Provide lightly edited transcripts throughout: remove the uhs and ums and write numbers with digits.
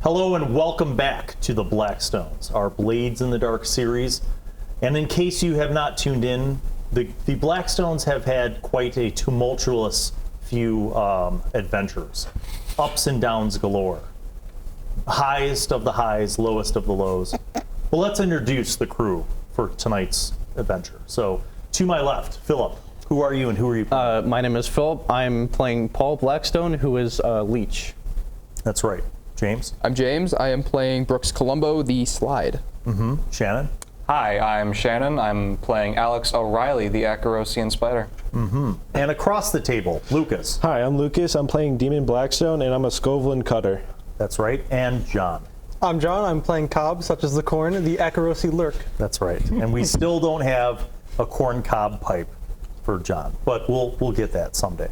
Hello and welcome back to the Blackstones, our Blades in the Dark series. And in case you have not tuned in, the Blackstones have had quite a tumultuous few adventures. Ups and downs galore. Highest of the highs, lowest of the lows. Well, let's introduce the crew for tonight's adventure. So, to my left, Filip. Who are you and who are you playing? My name is Filip. I'm playing Paul Blackstone, who is Leech. That's right. James? I'm James. I am playing Brooks Columbo, the Slide. Shannon? Hi, I'm Shannon. I'm playing Alex O'Reilly, the Akorosi Spider. And across the table, Lukas. Hi, I'm Lukas. I'm playing Demon Blackstone, and I'm a Skovlan cutter. That's right. And John. I'm John. I'm playing Kobb, such as the corn, the Akorosi Lurk. That's right. And we still don't have a corn cob pipe for John, but we'll get that someday.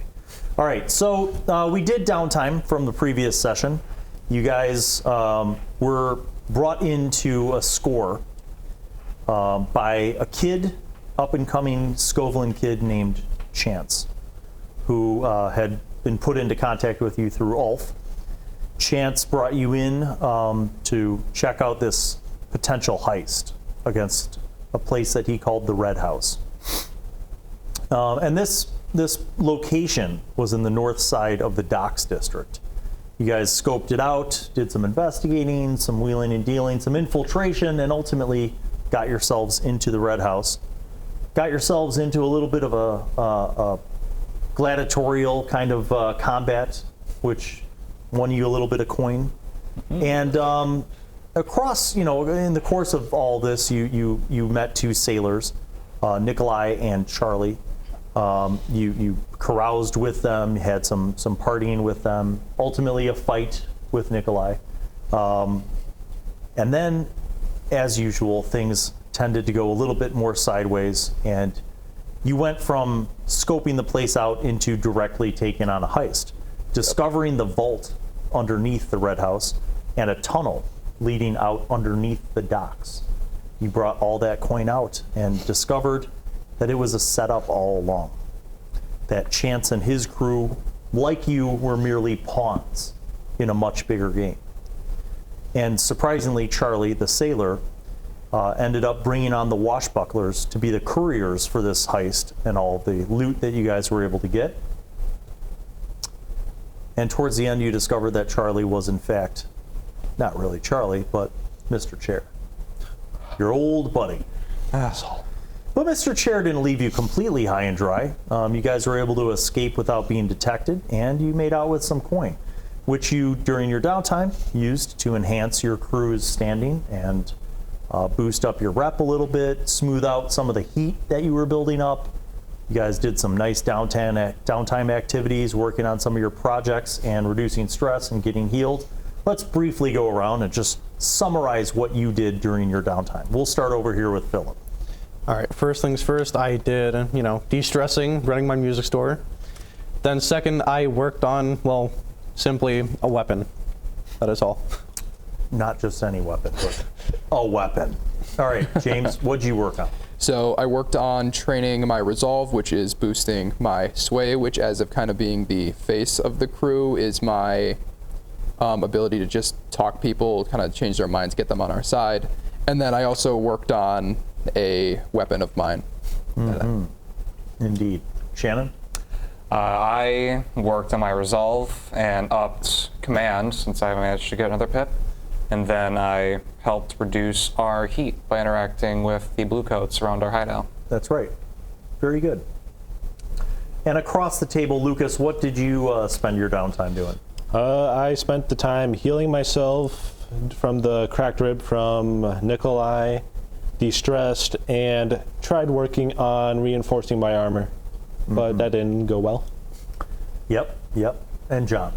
All right, so we did downtime from the previous session. You guys were brought into a score by a kid, up-and-coming Skovlan kid named Chance, who had been put into contact with you through Ulf. Chance brought you in to check out this potential heist against a place that he called the Red House. And this location was in the north side of the Docks District. You guys scoped it out, did some investigating, some wheeling and dealing, some infiltration, and ultimately got yourselves into the Red House. Got yourselves into a little bit of a gladiatorial kind of combat, which won you a little bit of coin. And across, in the course of all this, you met two sailors, Nikolai and Charlie. You caroused with them, had some partying with them, ultimately a fight with Nikolai. And then, as usual, things tended to go a little bit more sideways, and you went from scoping the place out into directly taking on a heist, discovering the vault underneath the Red House and a tunnel leading out underneath the docks. You brought all that coin out and discovered that it was a setup all along. That Chance and his crew, like you, were merely pawns in a much bigger game. And surprisingly, Charlie, the sailor, ended up bringing on the washbucklers to be the couriers for this heist and all the loot that you guys were able to get. And towards the end, you discovered that Charlie was, in fact, not really Charlie, but Mr. Chair. Your old buddy. Asshole. But Mr. Chair didn't leave you completely high and dry. You guys were able to escape without being detected, and you made out with some coin, which you, during your downtime, used to enhance your crew's standing and boost up your rep a little bit, smooth out some of the heat that you were building up. You guys did some nice downtime activities, working on some of your projects and reducing stress and getting healed. Let's briefly go around and just summarize what you did during your downtime. We'll start over here with Filip. All right, first things first, I did, de-stressing, running my music store. Then second, I worked on, simply a weapon. That is all. Not just any weapon, but a weapon. All right, James, what'd you work on? So I worked on training my resolve, which is boosting my sway, which, as of kind of being the face of the crew, is my ability to just talk people, kind of change their minds, get them on our side. And then I also worked on a weapon of mine. Indeed. Shannon? I worked on my resolve and upped command, since I managed to get another pip. And then I helped reduce our heat by interacting with the bluecoats around our hideout. That's right. Very good. And across the table, Lukas, what did you spend your downtime doing? I spent the time healing myself from the cracked rib from Nikolai, de-stressed, and tried working on reinforcing my armor, but that didn't go well. Yep. And John?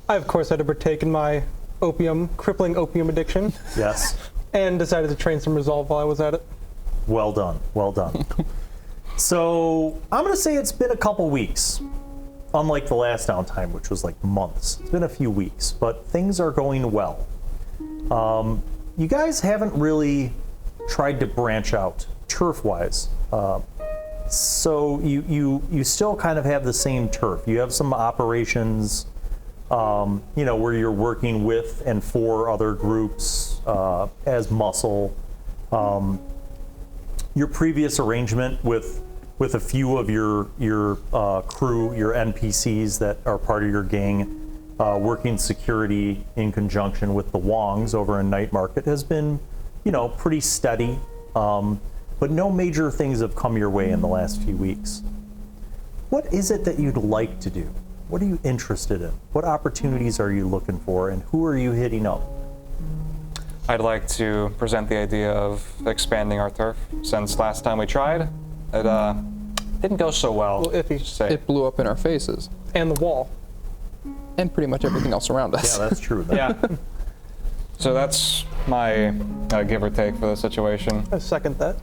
I, of course, had to partake in my crippling opium addiction, Yes. and decided to train some resolve while I was at it. Well done. So I'm going to say it's been a couple weeks, unlike the last downtime, which was like months. It's been a few weeks, but things are going well. You guys haven't really tried to branch out turf-wise. So you still kind of have the same turf. You have some operations, where you're working with and for other groups as muscle. Your previous arrangement with a few of your crew, your NPCs that are part of your gang, working security in conjunction with the Wongs over in Night Market has been, pretty steady. But no major things have come your way in the last few weeks. What is it that you'd like to do? What are you interested in? What opportunities are you looking for, and who are you hitting up? I'd like to present the idea of expanding our turf. Since last time we tried, it didn't go so well. Well, iffy. Just say. It blew up in our faces, And the wall. and pretty much everything else around us. Yeah, that's true. Yeah. So that's my give or take for the situation. I second that.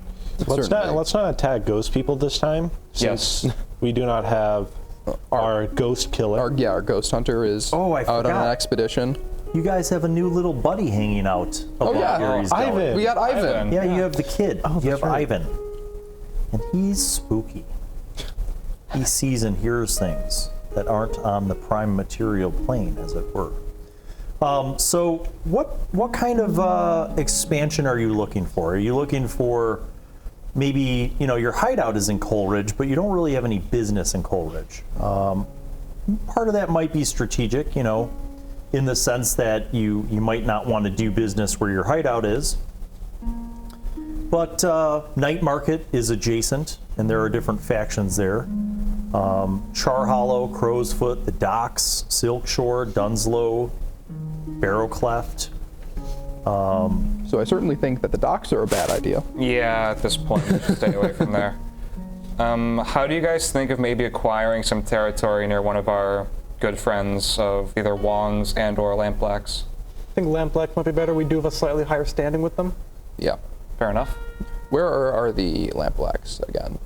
Let's not attack ghost people this time, since Yes. we do not have our ghost killer. Our ghost hunter is Oh, I out on forgot. an expedition. You guys have a new little buddy hanging out. Oh, above yeah. where he's going. Ivan. We got Ivan. Ivan. Yeah, you have the kid. Oh, you that's have right. Ivan. And he's spooky. He sees and hears things that aren't on the prime material plane, as it were. So what kind of expansion are you looking for? Are you looking for maybe, your hideout is in Coleridge, but you don't really have any business in Coleridge. Part of that might be strategic, in the sense that you might not want to do business where your hideout is. But Night Market is adjacent, and there are different factions there. Char Hollow, Crow's Foot, the Docks, Silk Shore, Dunslow, Barrow Cleft. So I certainly think that the docks are a bad idea. Yeah, at this point, we should stay away from there. How do you guys think of maybe acquiring some territory near one of our good friends of either Wongs and or Lampblacks? I think Lampblack might be better. We do have a slightly higher standing with them. Yeah. Fair enough. Where are the Lampblacks again?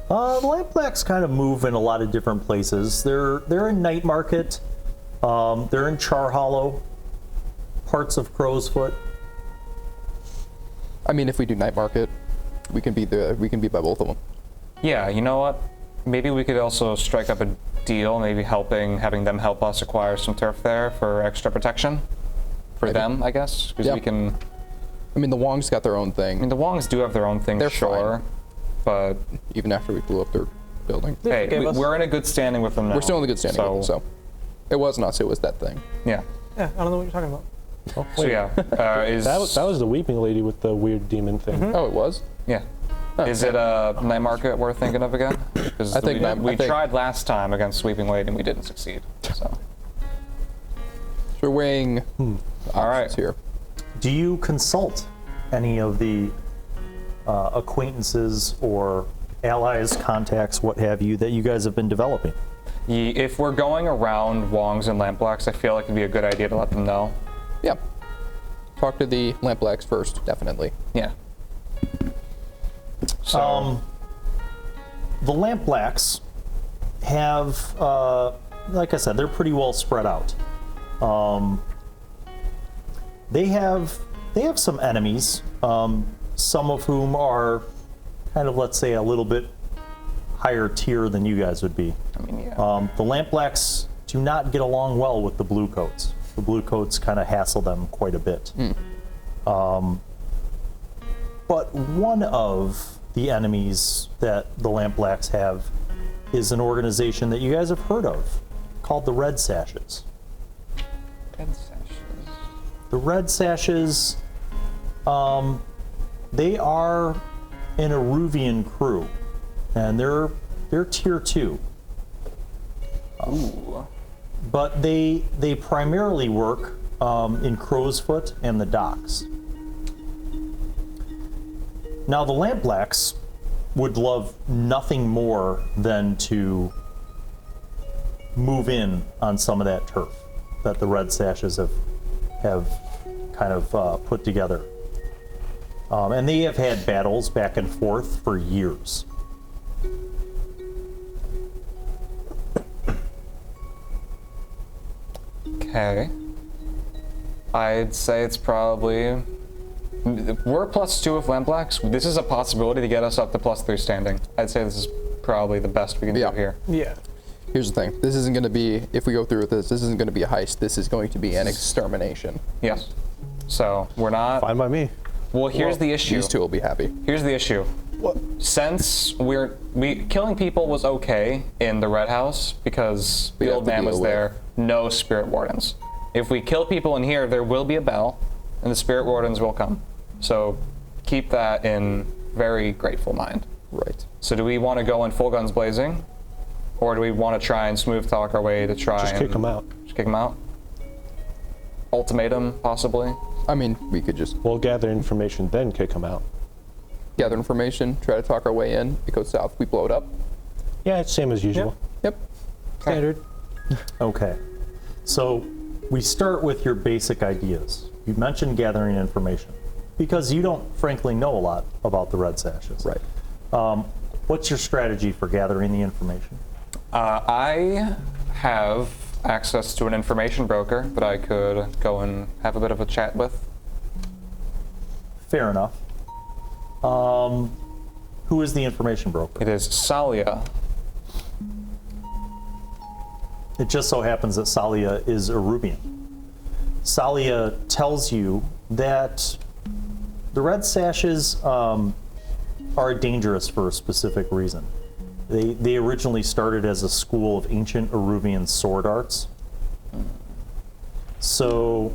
The Lampblacks kind of move in a lot of different places. They're in Night Market. They're in Char Hollow, parts of Crow's Foot. I mean, if we do night market, we can be by both of them. Yeah, you know what? Maybe we could also strike up a deal, maybe having them help us acquire some turf there for extra protection for Maybe. them, I guess, because Yeah. we can. I mean, the Wongs got their own I mean, thing, the Wongs do have their own thing, They're sure, but even after we blew up their building. hey, forgave us. we're in a good standing with them now. We're still in the good standing with them, so. It wasn't us, it was that thing. Yeah. Yeah, I don't know what you're talking about. So yeah, is That was the weeping lady with the weird demon thing. Oh, it was? yeah. Is it a night market we're thinking of again? Because I think we I think- tried last time against Sweeping Lady and we didn't succeed. So We're weighing all right. options here. Do you consult any of the acquaintances or allies, contacts, what have you, that you guys have been developing? If we're going around Wongs and Lampblacks, I feel like it'd be a good idea to let them know. Yeah. Talk to the Lampblacks first, definitely. Yeah. So The Lampblacks have, like I said, they're pretty well spread out. They have some enemies, some of whom are kind of, let's say, a little bit higher tier than you guys would be. I mean, yeah. The Lampblacks do not get along well with the Bluecoats. The Bluecoats kind of hassle them quite a bit. But one of the enemies that the Lampblacks have is an organization that you guys have heard of called the Red Sashes. Red Sashes. The Red Sashes, they are an Eruvian crew, and they're tier 2. Ooh. But they primarily work in Crow's Foot and the Docks. Now the Lampblacks would love nothing more than to move in on some of that turf that the Red Sashes have kind of put together. And they have had battles back and forth for years. Okay. I'd say it's probably... We're +2 with Lampblacks. This is a possibility to get us up to +3 standing. I'd say this is probably the best we can do here. Yeah. Here's the thing. This isn't going to be, if we go through with this isn't going to be a heist. This is going to be an extermination. Yes. So, we're not... Fine by me. Well, here's the issue. These two will be happy. Here's the issue. Since killing people was okay in the Red House because the old man was there, no Spirit Wardens. If we kill people in here, there will be a bell, and the Spirit Wardens will come. So keep that in very grateful mind. Right. So do we want to go in full guns blazing, or do we want to try and smooth talk our way to try Just and kick them out. Just kick them out. Ultimatum, possibly. I mean, we could just We'll gather information, then kick them out. gather information, try to talk our way in. It goes south, we blow it up. Yeah, it's same as usual. Yep. Standard. Okay. So we start with your basic ideas. You mentioned gathering information because you don't frankly know a lot about the Red Sashes. Right. What's your strategy for gathering the information? I have access to an information broker that I could go and have a bit of a chat with. Fair enough. Who is the information broker? It is Salia. It just so happens that Salia is Erubian. Salia tells you that the Red Sashes are dangerous for a specific reason. They originally started as a school of ancient Erubian sword arts. So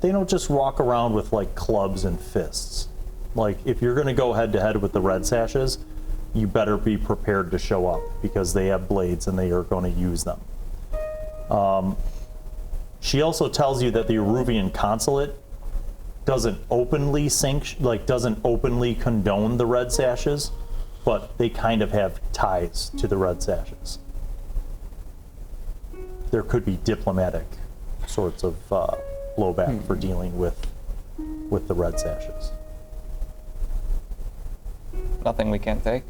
they don't just walk around with like clubs and fists. Like if you're going to go head to head with the Red Sashes, you better be prepared to show up because they have blades and they are going to use them. She also tells you that the Eruvian consulate doesn't openly doesn't openly condone the Red Sashes, but they kind of have ties to the Red Sashes. There could be diplomatic sorts of blowback for dealing with the Red Sashes. Nothing we can't take.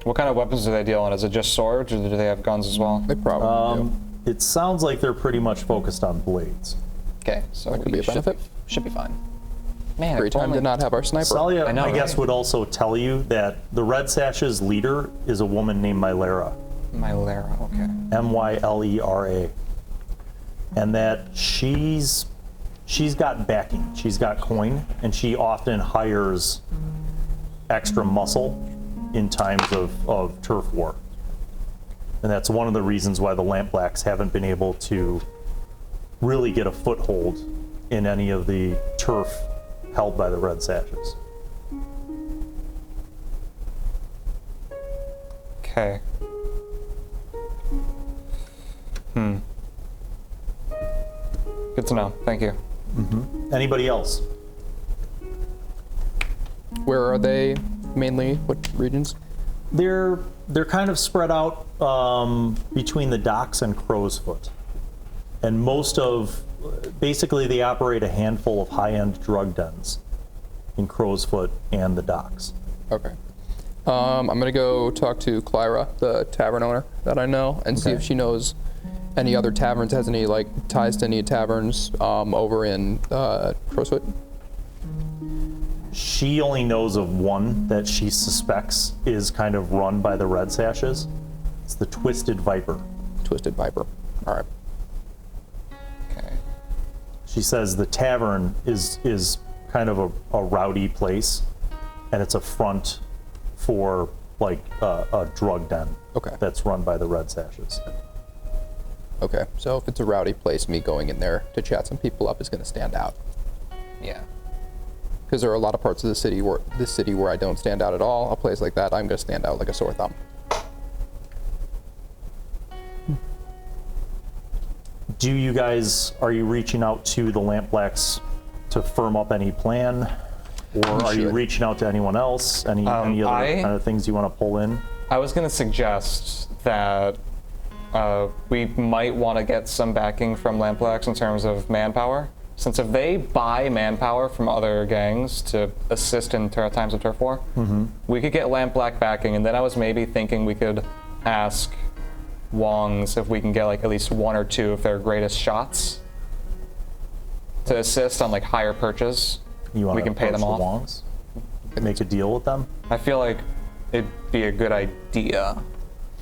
What kind of weapons do they deal in? Is it just swords, or do they have guns as well? They probably do. It sounds like they're pretty much focused on blades. Okay, so That could be a benefit. Should be fine. Man, Great if time only- to not have our sniper. Salia, I know, I guess, right? would also tell you that the Red Sashes leader is a woman named Mylera. Mylera, okay. Mylera. And that she's got backing, she's got coin, and she often hires extra muscle in times of turf war. And that's one of the reasons why the Lampblacks haven't been able to really get a foothold in any of the turf held by the Red Sashes. Okay. Good to know. Thank you. Anybody else? Where are they mainly? What regions? They're kind of spread out between the docks and Crowsfoot. And basically they operate a handful of high-end drug dens in Crowsfoot and the docks. Okay. I'm gonna go talk to Clyra, the tavern owner that I know, and see Okay. if she knows any other taverns, has any like ties to any taverns over in Crowsfoot. She only knows of one that she suspects is kind of run by the Red Sashes. It's the Twisted Viper. Twisted Viper. All right. Okay. She says the tavern is kind of a rowdy place, and it's a front for like a drug den. Okay. That's run by the Red Sashes. Okay. So if it's a rowdy place, me going in there to chat some people up is gonna stand out. Yeah. Because there are a lot of parts of the city where I don't stand out at all. A place like that, I'm gonna stand out like a sore thumb. Are you reaching out to the Lampblacks to firm up any plan? Or are you should. reaching out to anyone else? Any other kind of things you want to pull in? I was going to suggest that we might want to get some backing from Lamplax in terms of manpower. Since if they buy manpower from other gangs to assist in times of turf war, we could get Lamplax backing. And then I was maybe thinking we could ask Wongs if we can get like at least one or two of their greatest shots to assist on like higher purchase. You want we to can pay them approach the off. Wongs? Make a deal with them? I feel like it'd be a good idea.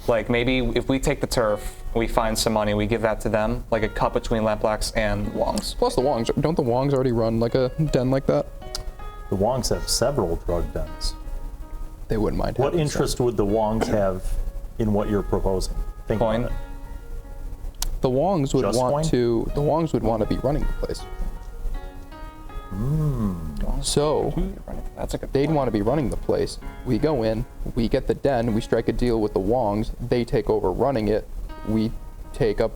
Like maybe if we take the turf, we find some money, we give that to them, like a cut between Lamplax and Wongs. Plus the Wongs, don't the Wongs already run like a den like that? The Wongs have several drug dens. They wouldn't mind. What having interest would the Wongs have in what you're proposing? Think Coin? about it. some. The Wongs would Just want coin? to. The Wongs would want to be running the place. So That's a good they'd point. want to be running the place. We go in, we get the den, we strike a deal with the Wongs. They take over running it. We take a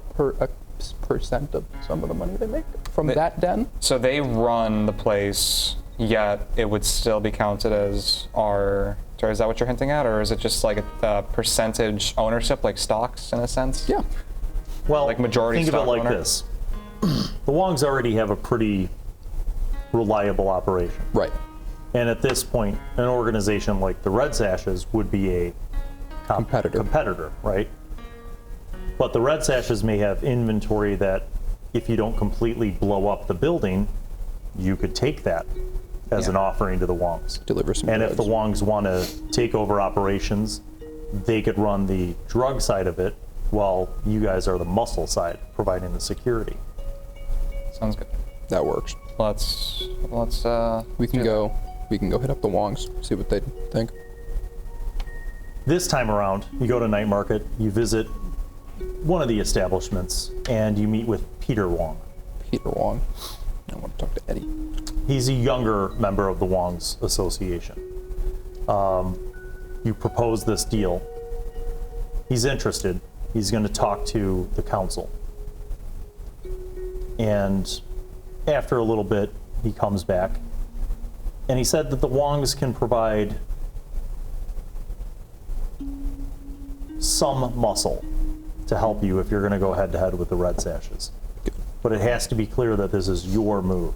percent of some of the money they make from that den. So they run the place, yet it would still be counted as our. Sorry, is that what you're hinting at, or is it just like a percentage ownership, like stocks in a sense? Yeah. Well, Like majority think of it stock like owner? this. The Wongs already have a pretty reliable operation. Right. And at this point, an organization like the Red Sashes would be a competitor, right? But the Red Sashes may have inventory that if you don't completely blow up the building, you could take that as an offering to the Wongs. Deliver some And if the drugs. Wongs want to take over operations, they could run the drug side of it while you guys are the muscle side, providing the security. Sounds good. That works. Let's We can go hit up the Wongs, see what they think. This time around, you go to Night Market, you visit one of the establishments, and you meet with Peter Wong. Peter Wong. I want to talk to Eddie. He's a younger member of the Wongs Association. You propose this deal. He's interested. He's going to talk to the council. And after a little bit, he comes back. And he said that the Wongs can provide some muscle to help you if you're going to go head-to-head with the Red Sashes. But it has to be clear that this is your move,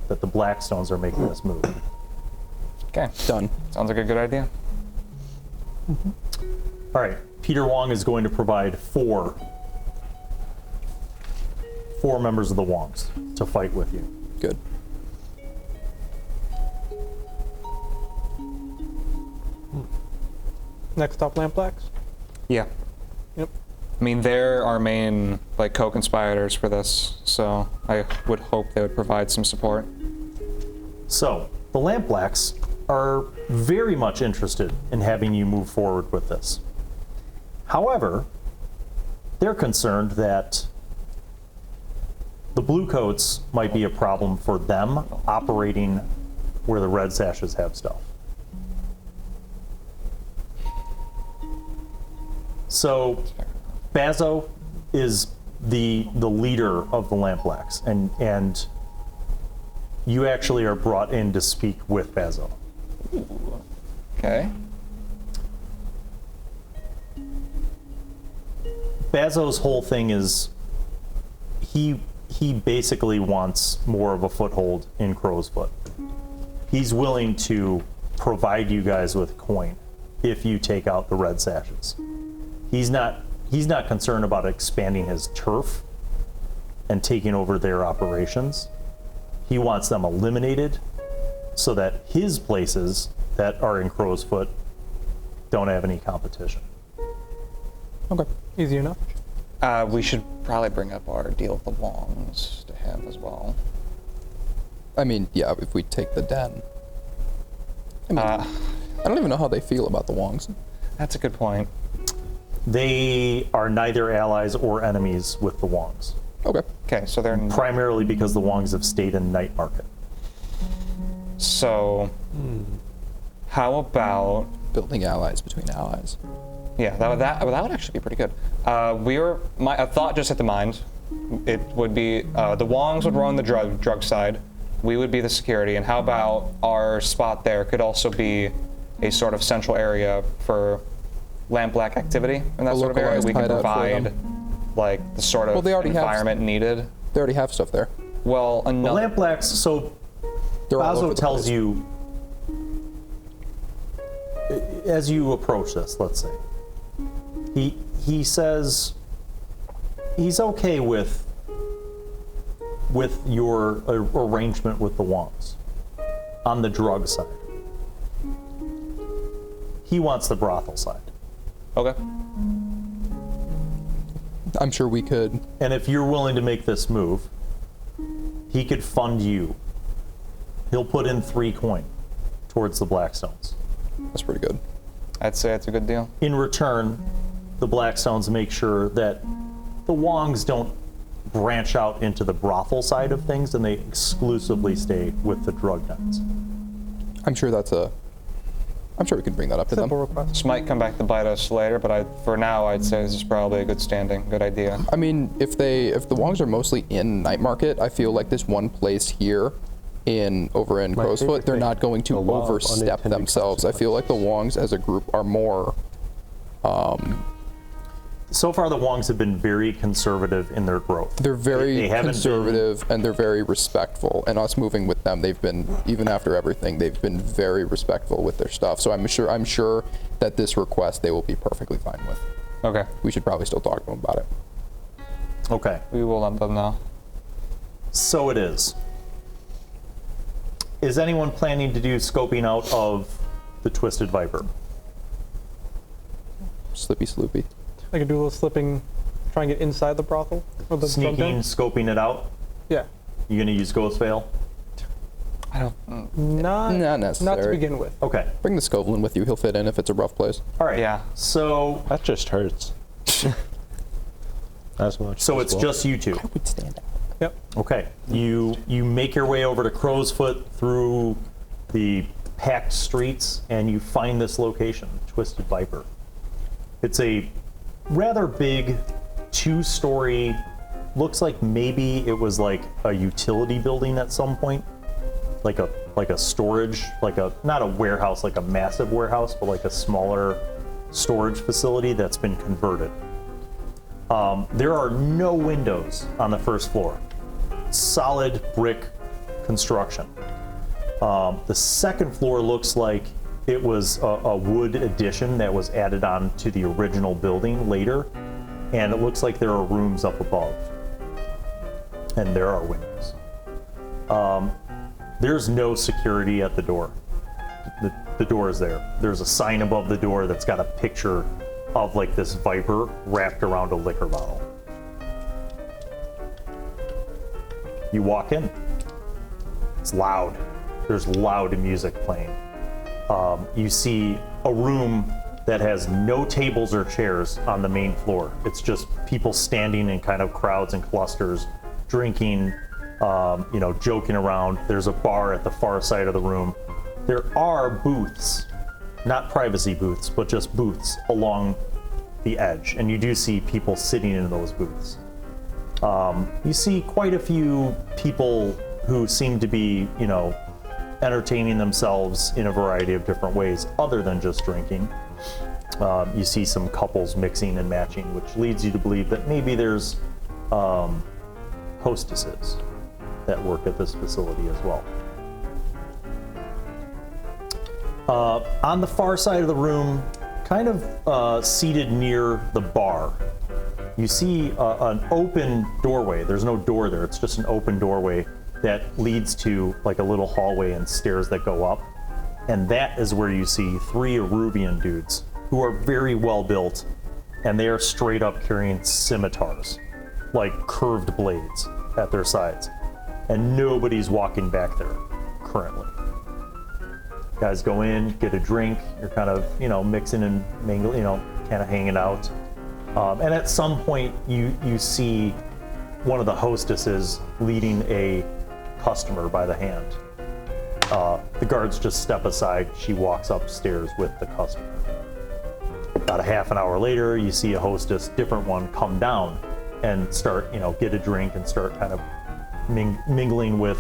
that the Blackstones are making this move. Okay. Done. Sounds like a good idea. All right, Peter Wong is going to provide four members of the Wongs to fight with you. Good. Next stop, Lamplax. Yeah. Yep. I mean, they're our main like co-conspirators for this, so I would hope they would provide some support. So, the Lamplax are very much interested in having you move forward with this. However, they're concerned that the Bluecoats might be a problem for them operating where the Red Sashes have stuff. So, Bazo is the leader of the Lamplax, and you actually are brought in to speak with Bazo. Okay. Bazo's whole thing is he basically wants more of a foothold in Crowsfoot. He's willing to provide you guys with coin if you take out the Red Sashes. He's not concerned about expanding his turf and taking over their operations. He wants them eliminated so that his places that are in Crowsfoot don't have any competition. Okay. Easy enough. We should probably bring up our deal with the Wongs to have as well. I mean, yeah, if we take the den. I mean, I don't even know how they feel about the Wongs. That's a good point. They are neither allies or enemies with the Wongs, Okay. Okay, so they're primarily because the Wongs have stayed in Night Market. so. How about? Building allies between allies. Yeah, that would actually be pretty good. A thought just hit the mind. It would be the Wongs would run the drug side. we would be the security, and how about our spot there could also be a sort of central area for lampblack activity in that sort of area? localized We can hideout for provide them. like the sort of Well, they already have- environment needed. They already have stuff there. Well, The another. lampblacks, so They're all over Bazo the tells place. you, as you approach this, let's say, he says he's okay with your arrangement with the Wongs on the drug side. He wants the brothel side. Okay. I'm sure we could. And if you're willing to make this move, he could fund you. He'll put in 3 coin towards the Blackstones. That's pretty good. I'd say it's a good deal. In return, the Blackstones make sure that the Wongs don't branch out into the brothel side of things, and they exclusively stay with the drug dens. I'm sure we can bring that up to them. Simple request. This might come back to bite us later, but for now, I'd say this is probably a good standing, good idea. I mean, if the Wongs are mostly in night market, I feel like this one place here over in My Crowsfoot, favorite they're thing, not going to the law of overstep unintended themselves. I feel like the Wongs as a group are more. So far, the Wongs have been very conservative in their growth. They're very They haven't conservative and they're very respectful. And us moving with them, they've been, even after everything, they've been very respectful with their stuff. So I'm sure that this request they will be perfectly fine with. Okay. We should probably still talk to them about it. Okay, We will let them know. so it is. Is anyone planning to do scoping out of the Twisted Viper? Slippy Sloopy. I could do a little slipping, try and get inside the brothel or the drug Sneaking, den. scoping it out? Yeah. You gonna use Ghost Veil? I don't. Not necessary. Not to begin with. Okay, Bring the Skovlan with you. He'll fit in if it's a rough place. all right. Yeah. So That just hurts. As much. so as it's well. just you two. I would stand out. Yep. Okay, you make your way over to Crowsfoot through the packed streets, and you find this location, Twisted Viper. It's a rather big 2-story, looks like maybe it was like a utility building at some point, like a storage, not a warehouse, like a massive warehouse, but like a smaller storage facility that's been converted. There are no windows on the first floor. Solid brick construction. The second floor looks like it was a wood addition that was added on to the original building later, and it looks like there are rooms up above, and there are windows. There's no security at the door. The door is there. There's a sign above the door that's got a picture of like this viper wrapped around a liquor bottle. You walk in. It's loud. There's loud music playing. You see a room that has no tables or chairs on the main floor. It's just people standing in kind of crowds and clusters, drinking, joking around. There's a bar at the far side of the room. There are booths, not privacy booths, but just booths along the edge, and you do see people sitting in those booths. You see quite a few people who seem to be, entertaining themselves in a variety of different ways other than just drinking. You see some couples mixing and matching, which leads you to believe that maybe there's hostesses that work at this facility as well. On the far side of the room, kind of seated near the bar, you see an open doorway. There's no door there, it's just an open doorway that leads to like a little hallway and stairs that go up. And that is where you see 3 Arubian dudes who are very well built, and they are straight up carrying scimitars, like curved blades at their sides. And nobody's walking back there currently. Guys go in, get a drink, you're kind of, mixing and mingling, kind of hanging out. And at some point you see one of the hostesses leading a customer by the hand. The guards just step aside. She walks upstairs with the customer. About a half an hour later, you see a hostess, different one, come down and start, get a drink and start kind of mingling with,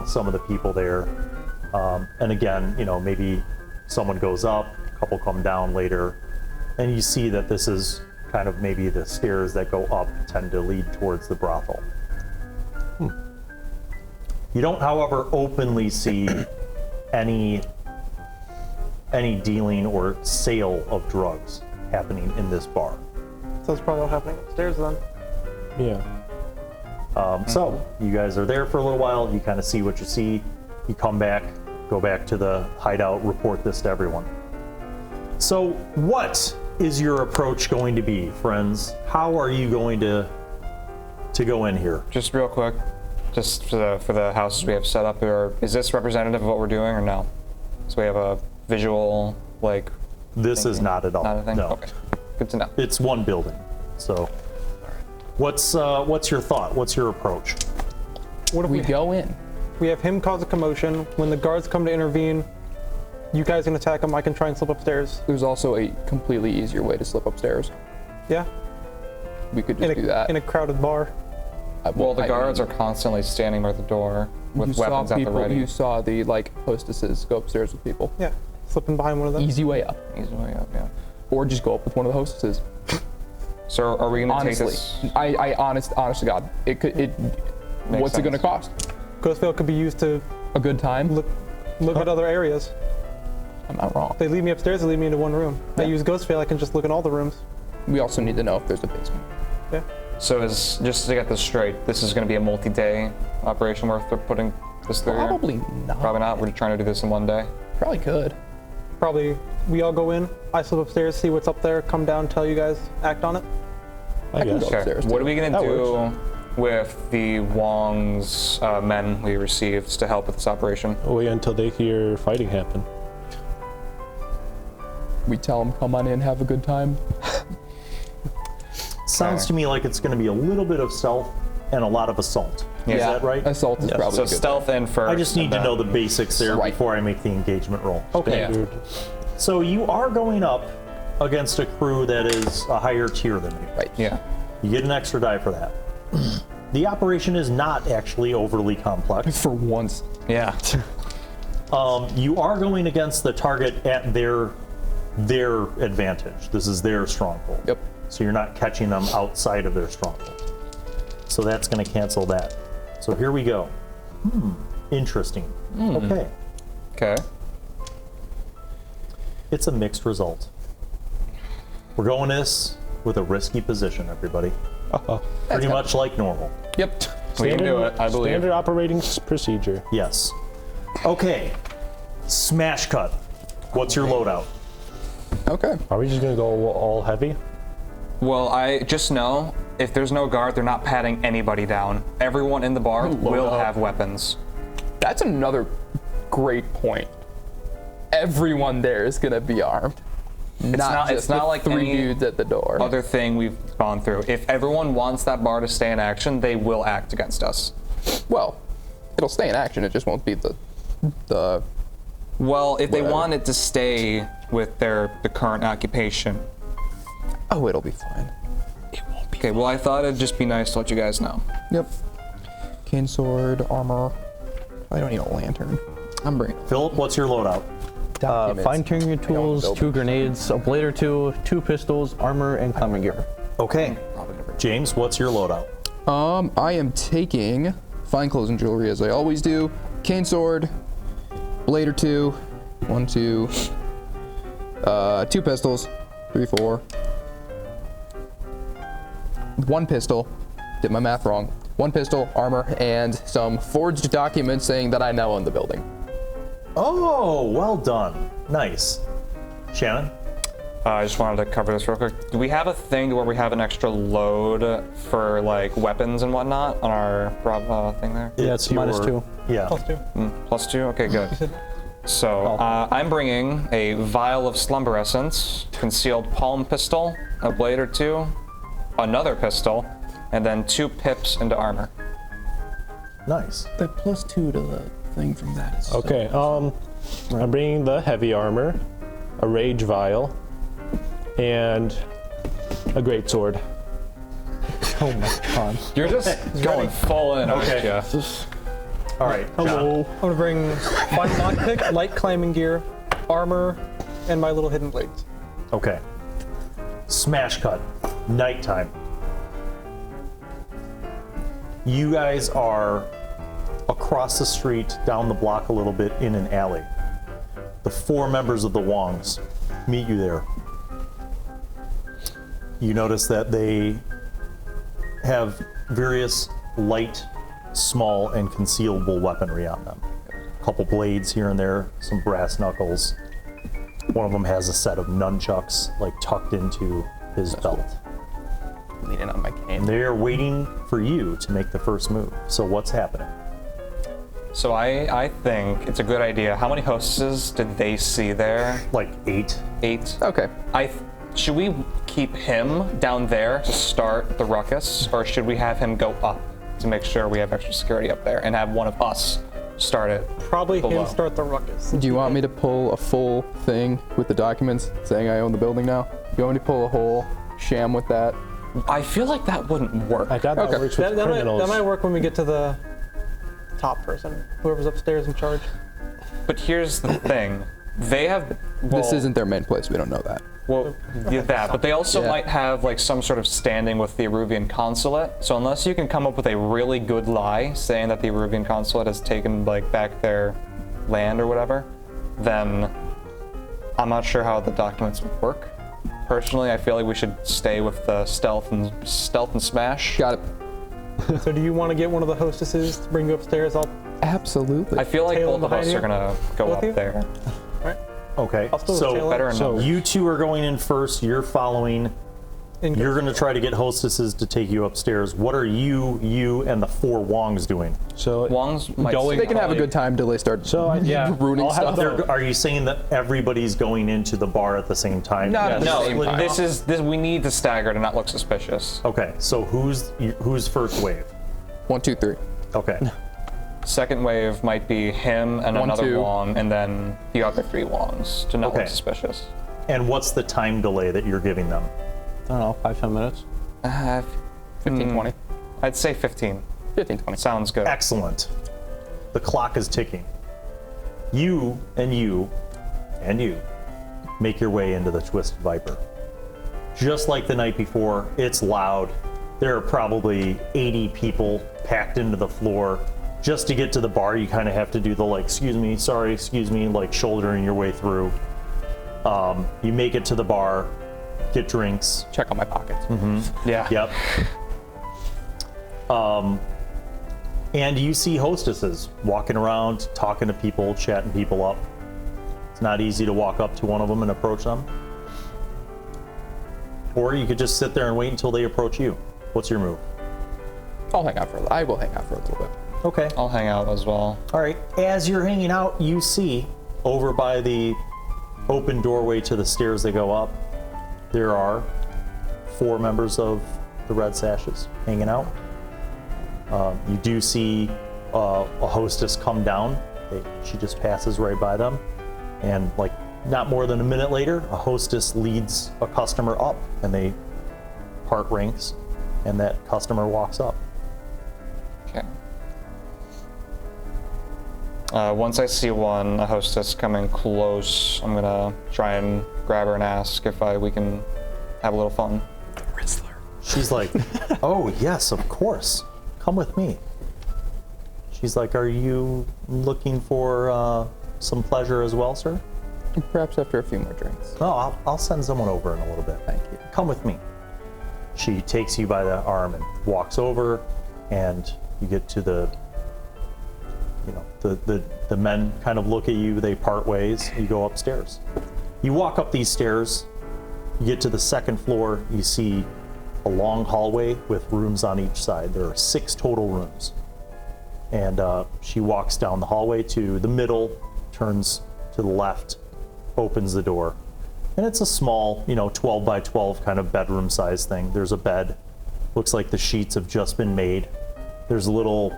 some of the people there. And again, maybe someone goes up, a couple come down later, and you see that this is kind of maybe the stairs that go up tend to lead towards the brothel. You don't, however, openly see any dealing or sale of drugs happening in this bar. So that's probably all happening upstairs then. Yeah. So you guys are there for a little while. You kind of see what you see. You come back, go back to the hideout, report this to everyone. So what is your approach going to be, friends? How are you going to go in here? Just real quick, just for the houses we have set up here, is this representative of what we're doing or no? So we have a visual, like... This is not at all. Not a thing? No. Okay, good to know. It's one building. So what's your thought? What's your approach? What if We go in. we have him cause a commotion? When the guards come to intervene, you guys can attack him. I can try and slip upstairs. There's also a completely easier way to slip upstairs. Yeah. We could just do that. In a crowded bar. Well, the guards are constantly standing by the door with weapons at the ready. You saw the hostesses go upstairs with people. Yeah. Slipping behind one of them. Easy way up. Easy way up, yeah. Or just go up with one of the hostesses. So are we going to take Honestly, this? honest to God, what's it going to sense. cost? Ghostveil could be used to A good time? look at other areas. I'm not wrong. They lead me upstairs, they lead me into one room. I use Ghostveil, I can just look in all the rooms. We also need to know if there's a basement. Yeah. So just to get this straight, this is going to be a multi-day operation worth putting this through here? Probably not. Probably not. We're trying to do this in one day. Probably could. Probably we all go in, I slip upstairs, see what's up there, come down, tell you guys, act on it. I can guess. go upstairs. What are we going to That do with the Wong's men we received to help with this operation? Wait until they hear fighting happen. We tell them, come on in, have a good time. Sounds to me like it's going to be a little bit of stealth and a lot of assault. Yeah. Is that right? Assault is probably So a good stealth in first. I just need and to then- know the basics there Right. before I make the engagement roll. Okay. Yeah. Standard. So you are going up against a crew that is a higher tier than you. Right. Yeah. You get an extra die for that. The operation is not actually overly complex. For once. Yeah. You are going against the target at their advantage. This is their stronghold. Yep. So you're not catching them outside of their stronghold. So that's going to cancel that. So here we go. Interesting. Okay. Okay. It's a mixed result. We're going this with a risky position, everybody. Pretty much like normal. Yep. We can do it, I believe. Standard operating procedure. Yes. Okay. Smash cut. What's your loadout? Okay. Are we just gonna go all heavy? Well, I just know if there's no guard, they're not patting anybody down. Everyone in the bar will have weapons. That's another great point. Everyone there is going to be armed. not- just it's not the like three any dudes at the door. Other thing we've gone through. If everyone wants that bar to stay in action, they will act against us. Well, it'll stay in action. It just won't be the Well, if they Whatever. want it to stay with the current occupation. Oh, it'll be fine. Okay, well, I thought it'd just be nice to let you guys know. Yep. Cane sword, armor. I don't need a lantern. I'm bringing it. Philip, what's your loadout? Fine-tuning tools, 2 grenades, a blade or 2, 2 pistols, armor, and climbing gear. Okay. James, what's your loadout? I am taking fine clothes and jewelry as I always do. Cane sword, blade or 2, 1, 2, 2 pistols, 3, 4. 1 pistol, did my math wrong. 1 pistol, armor, and some forged documents saying that I now own the building. Oh, well done. Nice. Shannon? I just wanted to cover this real quick. Do we have a thing where we have an extra load for like weapons and whatnot on our thing there? Yeah, it's minus your- 2. Yeah. +2? Okay, good. So I'm bringing a vial of slumber essence, concealed palm pistol, a blade or 2, another pistol, and then 2 pips into armor. Nice. That +2 to the thing from that is Okay, I'm bringing the heavy armor, a rage vial, and a great sword. Oh my god. You're just going full in, aren't Okay. you? All right, Hello. I'm gonna bring my lockpick, light climbing gear, armor, and my little hidden blades. John. Okay. Smash cut. Nighttime. You guys are across the street, down the block a little bit, in an alley. The 4 members of the Wongs meet you there. You notice that they have various light, small, and concealable weaponry on them. A couple blades here and there, some brass knuckles. One of them has a set of nunchucks, like tucked into his belt. Leaning on my cane. And they're waiting for you to make the first move. So what's happening? So I think it's a good idea. How many hostesses did they see there? Like 8? 8. Okay. Should we keep him down there to start the ruckus, or should we have him go up to make sure we have extra security up there and have one of us start it? Probably below? him start the ruckus. Do you want me to pull a full thing with the documents saying I own the building now? Do you want me to pull a whole sham with that? I feel like that wouldn't work. I doubt that Okay. works with That criminals. might work when we get to the top person, whoever's upstairs in charge. But here's the thing. They have... This well, isn't their main place. We don't know that. Well, yeah, that, but they also Yeah. might have like some sort of standing with the Eruvian consulate. So unless you can come up with a really good lie saying that the Eruvian consulate has taken like back their land or whatever, then I'm not sure how the documents would work. Personally, I feel like we should stay with the stealth and smash. Got it. So do you want to get one of the hostesses to bring you upstairs? I'll Absolutely. I feel like Tail both of behind us you? are gonna go Both up of you? there. Okay. I'll still So tail Better in So- numbers. you 2 are going in first. You're following. in. You're going to try to get hostesses to take you upstairs. What are you, and the 4 Wongs doing? So Wong's might Going- They can have a good time till they start yeah, ruining I'll have stuff. Are you saying that everybody's going into the bar at the same time? Not at the No, same time. this we need to stagger to not look suspicious. Okay. So who's first wave? 1, 2, 3. Okay. Second wave might be him and 1, another 2. Wong, and then the other 3 Wongs to not Okay. look suspicious. And what's the time delay that you're giving them? I don't know, 5-10 minutes. 15, 20. I'd say 15. 15, 20. Sounds good. Excellent. The clock is ticking. You and you and you make your way into the Twisted Viper. Just like the night before, it's loud. There are probably 80 people packed into the floor. Just to get to the bar, you kind of have to do the like, excuse me, sorry, excuse me, like shouldering your way through. You make it to the bar, get drinks. Check on my pockets. Yeah. Yep. And you see hostesses walking around, talking to people, chatting people up. It's not easy to walk up to one of them and approach them. Or you could just sit there and wait until they approach you. What's your move? I will hang out for a little bit. Okay. I'll hang out as well. All right. As you're hanging out, you see over by the open doorway to the stairs that go up, there are 4 members of the Red Sashes hanging out. You do see a hostess come down. She just passes right by them. And like not more than a minute later, a hostess leads a customer up and they part ranks and that customer walks up. Okay. Once I see a hostess coming close, I'm gonna try and grab her and ask if we can have a little fun. She's like, oh, yes, of course. Come with me. She's like, are you looking for some pleasure as well, sir? Perhaps after a few more drinks. No, I'll send someone over in a little bit. Thank you. Come with me. She takes you by the arm and walks over, and you get to the men kind of look at you, they part ways, you go upstairs. You walk up these stairs, you get to the 2nd floor, you see a long hallway with rooms on each side. There are 6 total rooms. And she walks down the hallway to the middle, turns to the left, opens the door. And it's a small, 12 by 12 kind of bedroom size thing. There's a bed. Looks like the sheets have just been made. There's a little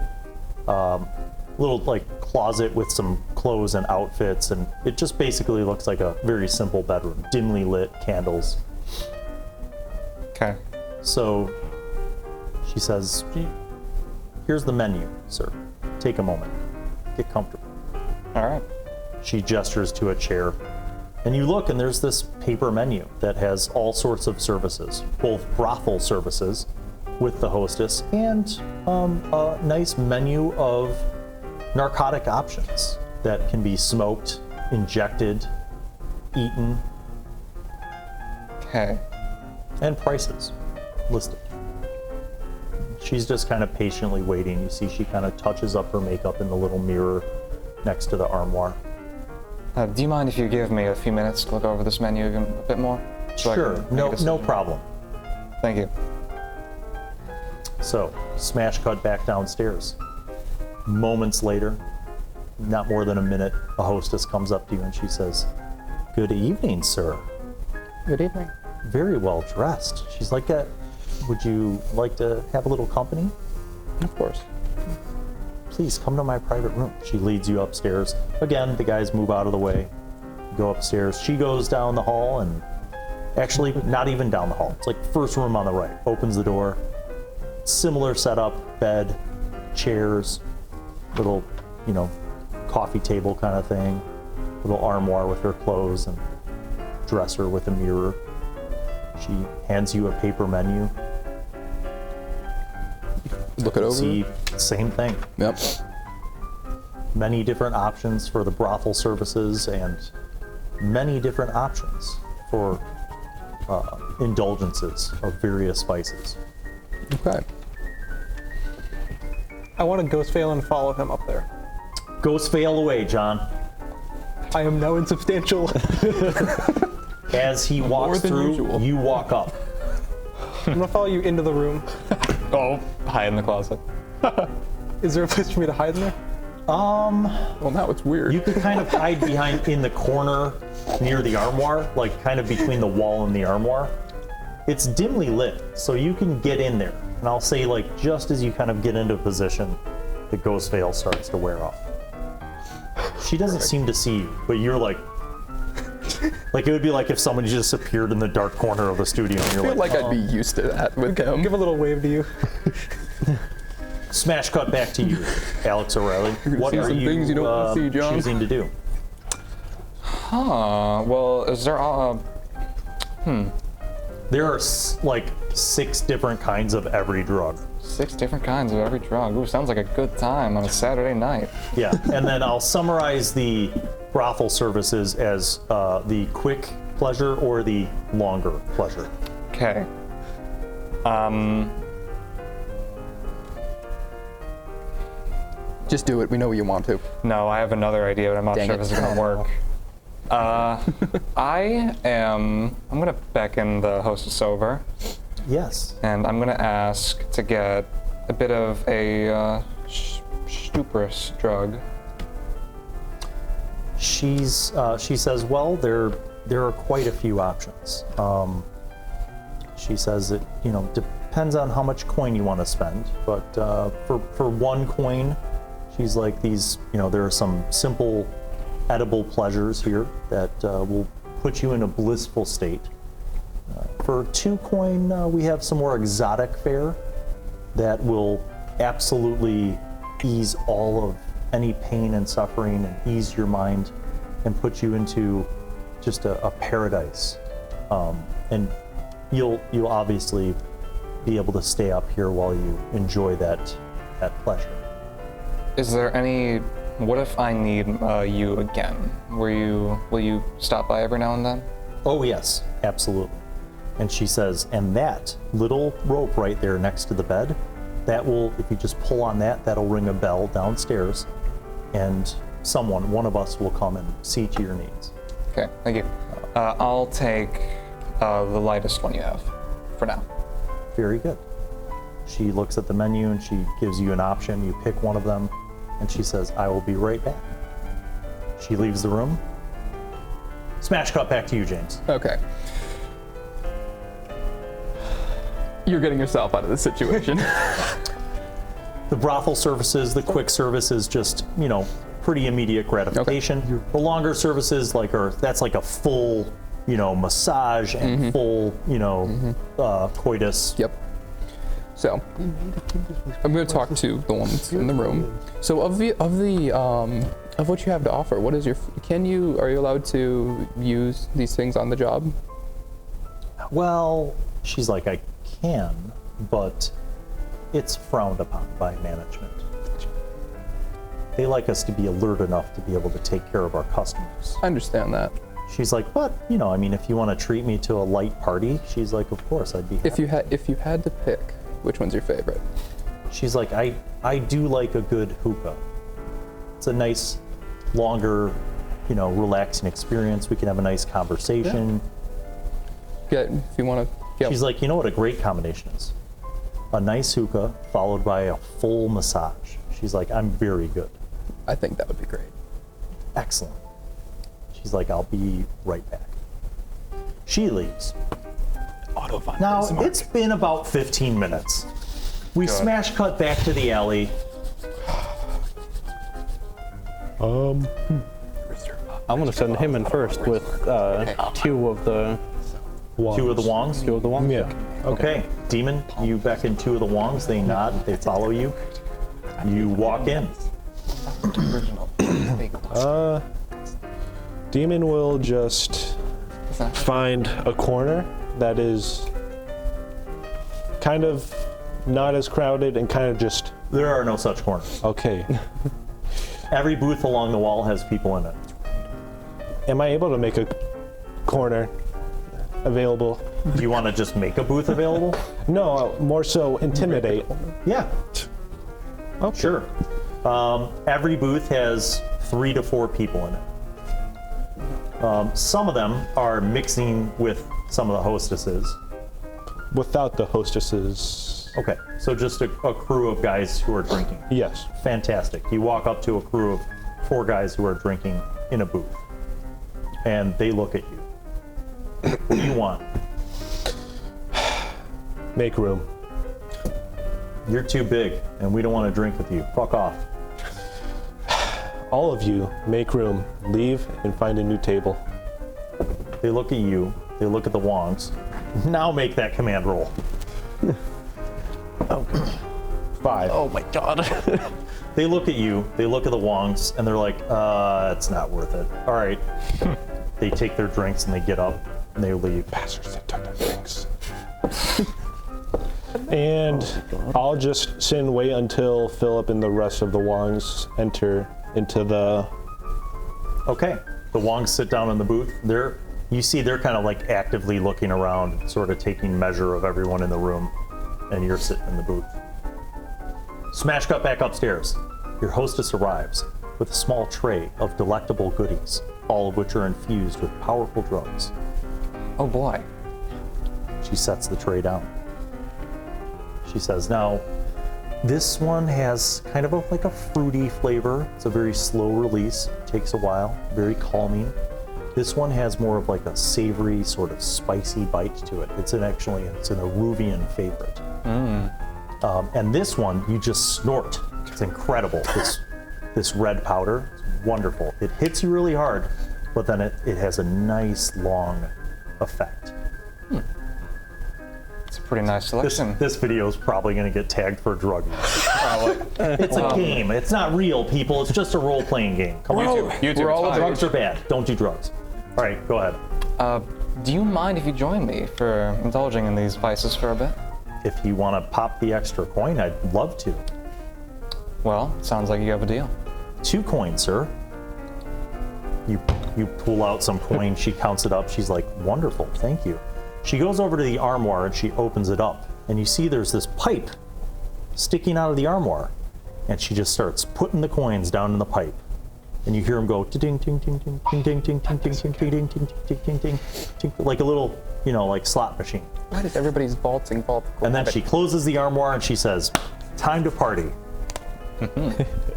like closet with some clothes and outfits, and it just basically looks like a very simple bedroom. Dimly lit candles. Okay. So She says, here's the menu, sir. Take a moment. Get comfortable. All right. She gestures to a chair. And you look, and there's this paper menu that has all sorts of services, both brothel services with the hostess and a nice menu of narcotic options that can be smoked, injected, eaten, Okay. and prices listed. She's just kind of patiently waiting. You see she kind of touches up her makeup in the little mirror next to the armoire. Do you mind if you give me a few minutes to look over this menu a bit more? So I Sure, can make no a decision? problem. Thank you. So, smash cut back downstairs. Moments later, not more than a minute, a hostess comes up to you and she says, "Good evening, sir. Good evening. Very well dressed." She's like, "Would you like to have a little company? Of course. Please come to my private room." She leads you upstairs. Again, the guys move out of the way, go upstairs. She goes down the hall, and actually not even down the hall. It's like first room on the right. Opens the door. Similar setup, bed, chairs, little, coffee table kind of thing, little armoire with her clothes and dresser with a mirror. She hands you a paper menu. Look it over. See, same thing. Yep. Many different options for the brothel services and many different options for indulgences of various spices. Okay. I want to ghost fail and follow him up there. Ghost fail away, John. I am now insubstantial. As he walks than through, usual. you walk up. I'm gonna follow you into the room. Oh, hide in the closet. Is there a place for me to hide in there? Well, now it's weird. You could kind of hide behind in the corner near the armoire, like kind of between the wall and the armoire. It's dimly lit, so you can get in there. And I'll say, like, just as you kind of get into position, the ghost veil starts to wear off. She doesn't seem to see you, but you're like it would be like if someone just appeared in the dark corner of the studio and I you're feel like, like I'd be used to that with him. Give a little wave to you. smash cut back to you, Alex O'Reilly. What see are some you things you don't wanna see, John. choosing to do? Well, is there There are like 6 different kinds of every drug. 6 different kinds of every drug? Ooh, sounds like a good time on a Saturday night. Yeah, and then I'll summarize the brothel services as the quick pleasure or the longer pleasure. Okay. Just do it. We know you want to. No, I have another idea, but I'm not Dang sure it. if it's gonna work. I'm gonna beckon the hostess over, Yes. and I'm gonna ask to get a bit of a stuporous drug. She says, well, there are quite a few options. She says it, depends on how much coin you want to spend, but for 1 coin, she's like these, there are some simple edible pleasures here that will put you in a blissful state. For 2 coin, we have some more exotic fare that will absolutely ease all of any pain and suffering and ease your mind and put you into just a paradise. And you'll obviously be able to stay up here while you enjoy that pleasure. Is there any? What if I need you again? Will you stop by every now and then? Oh yes, absolutely. And she says, and that little rope right there next to the bed, that will, if you just pull on that, that'll ring a bell downstairs, and one of us will come and see to your needs. Okay, thank you. I'll take the lightest one you have for now. Very good. She looks at the menu and she gives you an option. You pick one of them, and she says, I will be right back. She leaves the room. Smash cut back to you, James. Okay. You're getting yourself out of this situation. The brothel services, the quick service is just, pretty immediate gratification. The longer services, that's like a full, massage and full, coitus. Yep. So I'm going to talk to the ones in the room. So of what you have to offer, what is your? Are you allowed to use these things on the job? Well, she's like, I can, but it's frowned upon by management. They like us to be alert enough to be able to take care of our customers. I understand that. She's like, but I mean, if you want to treat me to a light party, she's like, of course, I'd be happy. If you had to pick, which one's your favorite? She's like, I do like a good hookah. It's a nice, longer, relaxing experience. We can have a nice conversation. If you want to get. She's like, you know what a great combination is? A nice hookah followed by a full massage. She's like, I'm very good. I think that would be great. Excellent. She's like, I'll be right back. She leaves. Now, it's been about 15 minutes. We smash cut back to the alley. I'm gonna send him in first with two of the Two of the Wongs? Two of the Wongs. Yeah. Okay. Demon, you beckon two of the Wongs. They nod. They follow you. You walk in. Demon will just find a corner that is kind of not as crowded and kind of just, There are no such corners. okay. Every booth along the wall has people in it. Am I able to make a corner available? Do you want to just make a booth available? No, more so intimidate. Yeah. Okay. Sure. Every booth has 3 to 4 people in it. Some of them are mixing with some of the hostesses. Without the hostesses. Okay, so just a crew of guys who are drinking. Yes. Fantastic. You walk up to a crew of 4 guys who are drinking in a booth, and they look at you. What do you want? Make room. You're too big, and we don't want to drink with you. Fuck off. All of you, make room. Leave and find a new table. They look at you. They look at the Wongs. Now make that command roll. 5. Oh my god. They look at you. They look at the Wongs, and they're like, it's not worth it. All right. They take their drinks, and they get up, and they leave. Bastards that took their drinks. And I'll just sit and wait until Filip and the rest of the Wongs enter into the... Okay. The Wongs sit down in the booth. You see they're kind of like actively looking around, sort of taking measure of everyone in the room, and you're sitting in the booth. Smash cut back upstairs. Your hostess arrives with a small tray of delectable goodies, all of which are infused with powerful drugs. Oh boy. She sets the tray down. She says, now, this one has kind of like a fruity flavor. It's a very slow release, takes a while, very calming. This one has more of like a savory, sort of spicy bite to it. It's an Aruvian favorite. And this one, you just snort. It's incredible. This red powder, it's wonderful. It hits you really hard, but then it has a nice, long effect. It's a pretty nice selection. This video is probably going to get tagged for drug use. It's a game. It's not real, people. It's just a role-playing game. Come on. YouTube, we're all it's fine. Drugs are bad. Don't do drugs. All right, go ahead. Do you mind if you join me for indulging in these vices for a bit? If you want to pop the extra coin, I'd love to. Well, sounds like you have a deal. 2 coins, sir. You pull out some coin. She counts it up. She's like, wonderful, thank you. She goes over to the armoire and she opens it up. And you see there's this pipe sticking out of the armoire. And she just starts putting the coins down in the pipe. And you hear them go ding ding ding ding ding ding ding ding ding ding ding ding ding ding ding, like a little, like slot machine. Why does everybody's vaulting vault? And then she closes the armoire and she says, time to party.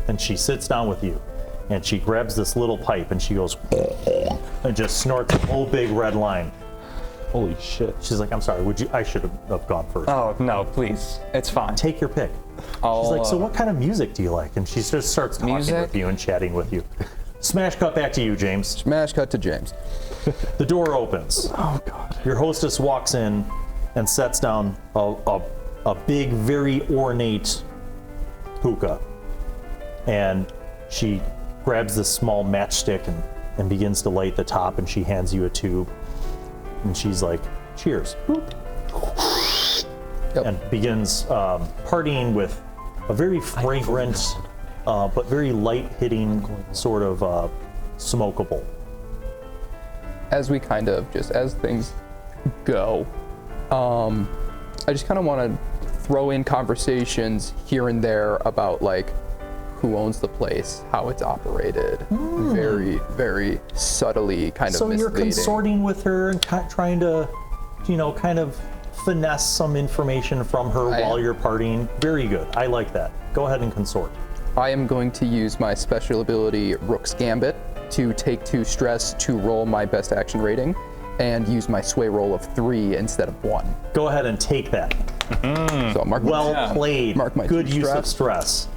And she sits down with you. And she grabs this little pipe and she goes and just snorts a whole big red line. Holy shit. She's like, I'm sorry, I should have gone first. Oh, no, please. It's fine. Take your pick. She's like, so what kind of music do you like? And she just starts talking with you and chatting with you. Smash cut back to you, James. Smash cut to James. The door opens. Oh god. Your hostess walks in and sets down a a big, very ornate hookah. And she grabs this small matchstick and begins to light the top, and she hands you a tube. And she's like, cheers. Yep. And begins partying with a very fragrant, but very light-hitting sort of smokable. As we kind of just, as things go, I just kind of want to throw in conversations here and there about like who owns the place, how it's operated, very, very subtly kind of So you're misleading. consorting with her and trying to, kind of finesse some information from her I while am. you're partying. Very good. I like that. Go ahead and consort. I am going to use my special ability Rook's Gambit to take 2 stress to roll my best action rating and use my sway roll of 3 instead of 1. Go ahead and take that. So mark Well played. Mark my Good 2 use of stress.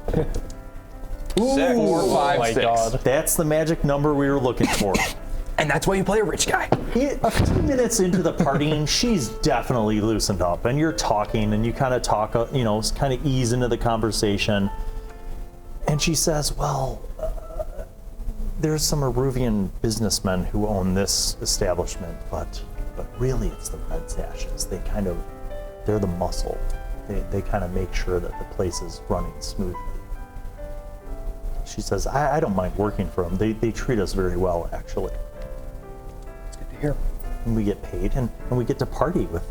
stress. 4, 5, my 6. God. That's the magic number we were looking for. And that's why you play a rich guy. A few minutes into the partying, she's definitely loosened up, and you're talking, and you kind of talk, kind of ease into the conversation. And she says, well, there's some Aruvian businessmen who own this establishment, but really it's the Red Sashes. They're the muscle. They kind of make sure that the place is running smoothly. She says, I don't mind working for them. They treat us very well, actually. Here. And we get paid, and we get to party with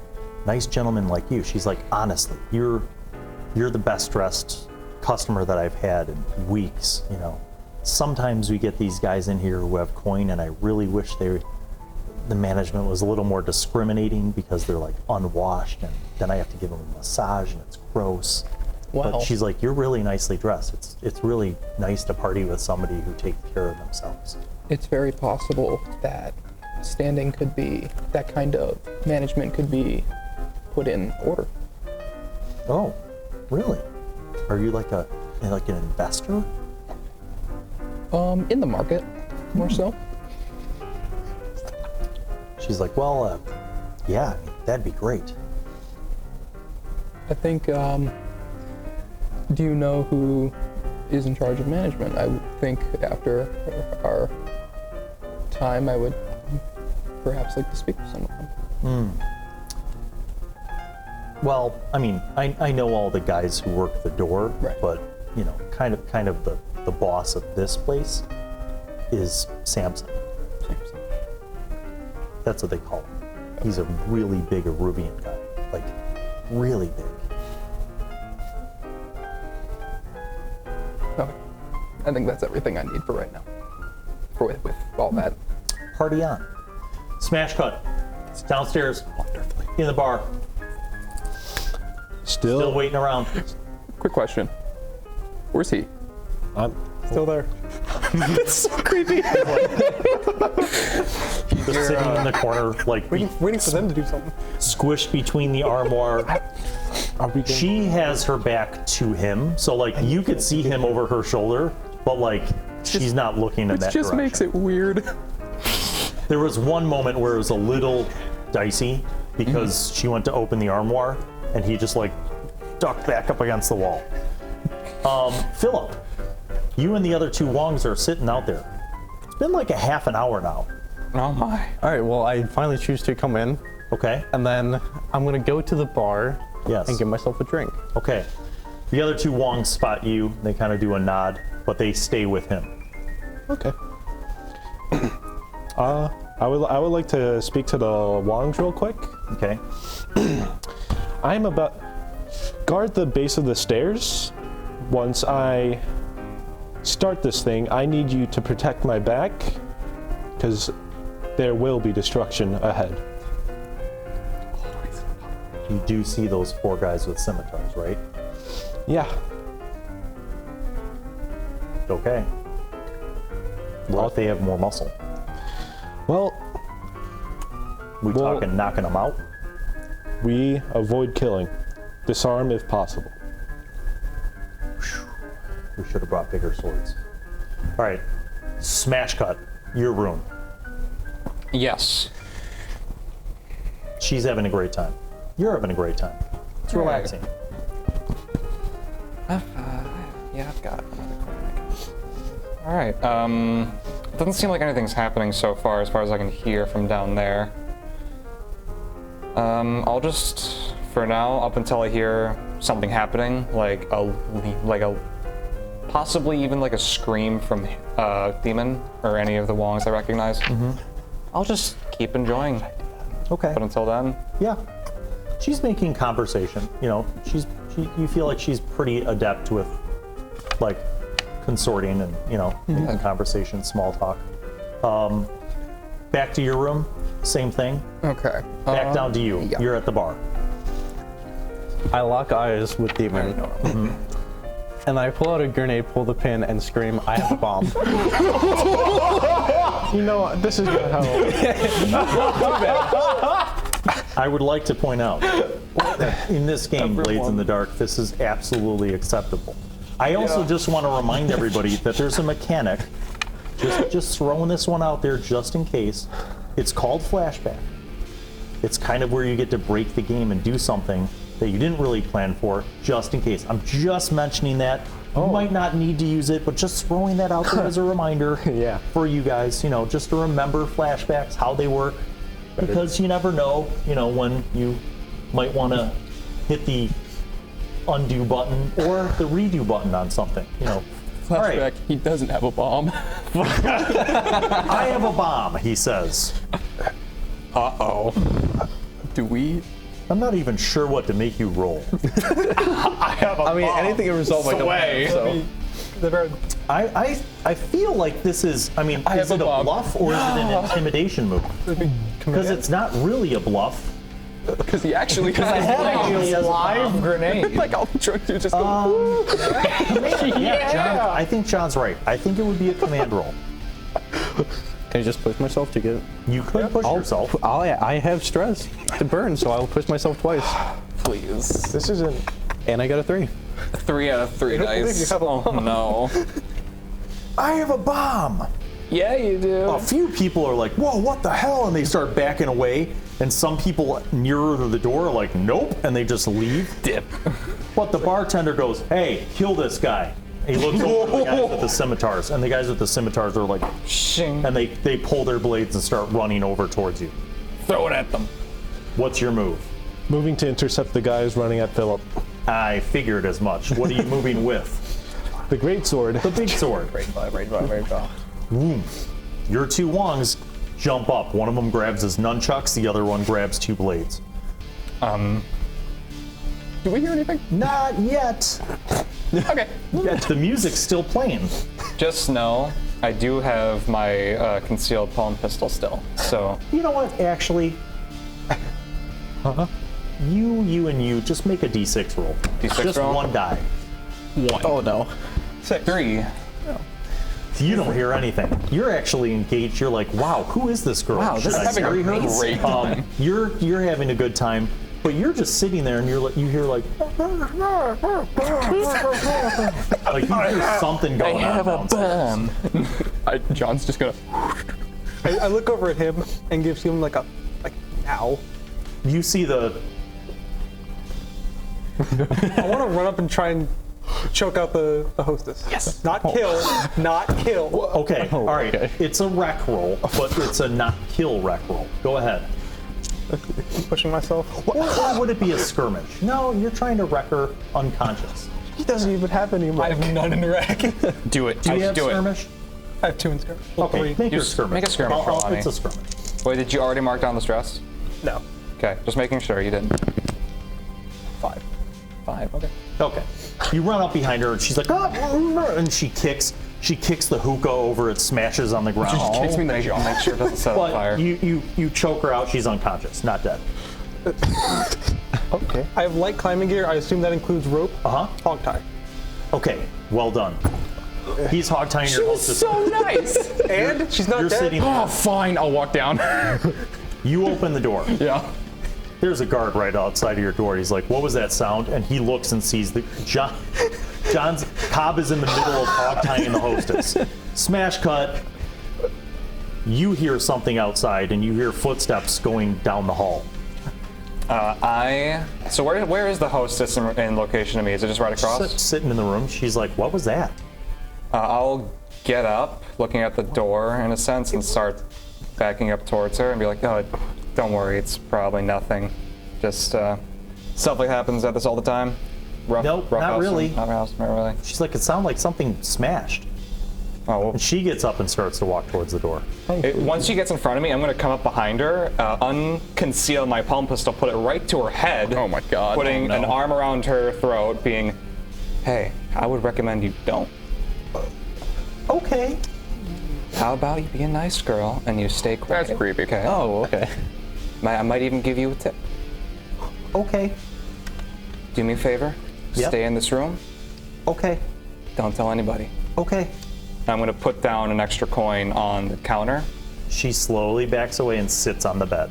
nice gentlemen like you. She's like, honestly, you're the best dressed customer that I've had in weeks. Sometimes we get these guys in here who have coin, and I really wish the management was a little more discriminating because they're like unwashed, and then I have to give them a massage, and it's gross. Wow. But she's like, you're really nicely dressed. It's really nice to party with somebody who takes care of themselves. It's very possible that standing could be, that kind of management could be put in order. Oh, really? Are you like an investor? In the market, more so. She's like, well, yeah, that'd be great. I think, do you know who is in charge of management? I would think after our time, I would perhaps like to speak with some of them. Well, I mean, I know all the guys who work the door, Right. but kind of the boss of this place is Samson. That's what they call him. He's a really big Aruvian guy, like really big. Okay. I think that's everything I need for right now. With all that. Party on. Smash cut. It's downstairs. In the bar. Still waiting around. Quick question. Where's he? I'm Still there. It's so creepy. Just sitting in the corner, like Waiting for them to do something. squished between the armoire. Are we going? She has her back to him, so like you could see him over her shoulder, but like she's not looking in Which that just direction. makes it weird. There was one moment where it was a little dicey because she went to open the armoire and he just like ducked back up against the wall. Filip, you and the other 2 Wongs are sitting out there. It's been like a half an hour now. Oh my. All right, well, I finally choose to come in, Okay. and then I'm gonna go to the bar Yes. and get myself a drink. Okay. The other 2 Wongs spot you. They kind of do a nod, but they stay with him. Okay. I would like to speak to the Wongs real quick. Okay. I'm about guard the base of the stairs. Once I start this thing, I need you to protect my back because there will be destruction ahead. You do see those 4 guys with scimitars, right? Yeah. Okay. What if they have more muscle? Well, We Well- talking knocking them out? we avoid killing. Disarm if possible. We should have brought bigger swords. All right. Smash cut. Your room. Yes. She's having a great time. You're having a great time. It's relaxing. Yeah, I've got another coin. All right. Doesn't seem like anything's happening so far as I can hear from down there. I'll just, for now, up until I hear something happening, like a possibly even like a scream from Demon or any of the Wongs I recognize. I'll just keep enjoying. Okay. But until then, Yeah. She's making conversation. You know, you feel like she's pretty adept with like consorting and, you know, making conversation, small talk. Back to your room, same thing. Okay. Back down to you. yeah. You're at the bar. I lock eyes with Demon. And I pull out a grenade, pull the pin, and scream, I have a bomb. You know, this is not how. I would like to point out that in this game, Blades in the Dark, this is absolutely acceptable. I also just want to remind everybody that there's a mechanic, just throwing this one out there just in case. It's called Flashback. It's kind of where you get to break the game and do something that you didn't really plan for, just in case. I'm just mentioning that. You might not need to use it, but just throwing that out there as a reminder Yeah. for you guys, you know, just to remember flashbacks, how they work, because you never know, you know, when you might want to hit the undo button or the redo button on something, you know. All Flashback, right, he doesn't have a bomb. I have a bomb, he says. Uh-oh. Do we? I'm not even sure what to make you roll. I mean, anything can resolve my command, so. The very, I feel like this is, I mean, is have it a a bomb. bluff or is it an intimidation move? Because it's not really a bluff. Because he actually Actually has a bomb. Grenade. like all the drunk dudes just go. Yeah, John, I think John's right. I think it would be a command roll. Can I just push myself to get? You could push yourself. I have stress to burn, so I'll push myself twice. Please. This isn't. And I got a 3. 3 out of 3 believe dice. you have a Oh no. I have a bomb. Yeah, you do. A few people are like, whoa, what the hell? And they start backing away. And some people nearer to the door are like, nope. And they just leave. Dip. But the bartender goes, hey, kill this guy. And he looks over at the guys with the scimitars. And the guys with the scimitars are like, Shing. and they pull their blades and start running over towards you. Throw it at them. What's your move? Moving to intercept the guys running at Philip. I figured as much. What are you moving with? The great sword. The big sword. Boom. Your two Wongs jump up. One of them grabs his nunchucks, the other one grabs 2 blades. Do we hear anything? Not yet. Okay. Yet the music's still playing. Just know I do have my concealed palm pistol still. So You know what, actually? You and you, just make a d6 roll. D6 just roll? one die. Oh no. 3. You don't hear anything. You're actually engaged. You're like, wow, who is this girl? Wow, this Should is I having a marry her? great time. You're having a good time, but you're just sitting there and you hear like you hear something going on. downstairs. John's just gonna. I look over at him and gives him like ow. You see the I want to run up and try and choke out the hostess. Yes. Not kill. Not kill. okay. All right. It's a wreck roll, but it's a not kill wreck roll. Go ahead. I'm pushing myself. Or would it be a skirmish? No, you're trying to wreck her unconscious. He doesn't even have any more. I have none in the rack. Do it. Do you have do it. skirmish? I have 2 in skirmish. Okay, make your Just skirmish. make a skirmish roll on It's me. a skirmish. Wait, did you already mark down the stress? No. Okay, just making sure you didn't. 5. 5. Okay. Okay. You run up behind her and she's like, ah, and she kicks the hookah over. It smashes on the ground. Just kicks me in the jaw. Make sure it doesn't set on But fire. you choke her out. She's unconscious, not dead. Okay. I have light climbing gear. I assume that includes rope. Hog tie. Okay, well done. He's hog tying your hostess. So nice. And she's not You're dead. sitting there. Oh, fine. I'll walk down. You open the door. Yeah. There's a guard right outside of your door. He's like, what was that sound? And he looks and sees John's Kobb is in the middle of hog tying the hostess. Smash cut. You hear something outside and you hear footsteps going down the hall. So where is the hostess in location to me? Is it just right across? Sitting in the room. She's like, what was that? I'll get up, looking at the door in a sense, and start backing up towards her and be like, oh, don't worry, it's probably nothing. Just stuff like happens at this all the time. Nope, rough not house, really. Not really. She's like, it sounded like something smashed. Oh, well, And she gets up and starts to walk towards the door. once she gets in front of me, I'm going to come up behind her, unconceal my palm pistol, put it right to her head. Oh my God. Putting an arm around her throat, being, hey, I would recommend you don't. Okay. How about you be a nice girl and you stay quiet? That's creepy. Okay. Oh, okay. I might even give you a tip. Okay. Do me a favor. Yep. Stay in this room. Okay. Don't tell anybody. Okay. I'm going to put down an extra coin on the counter. She slowly backs away and sits on the bed.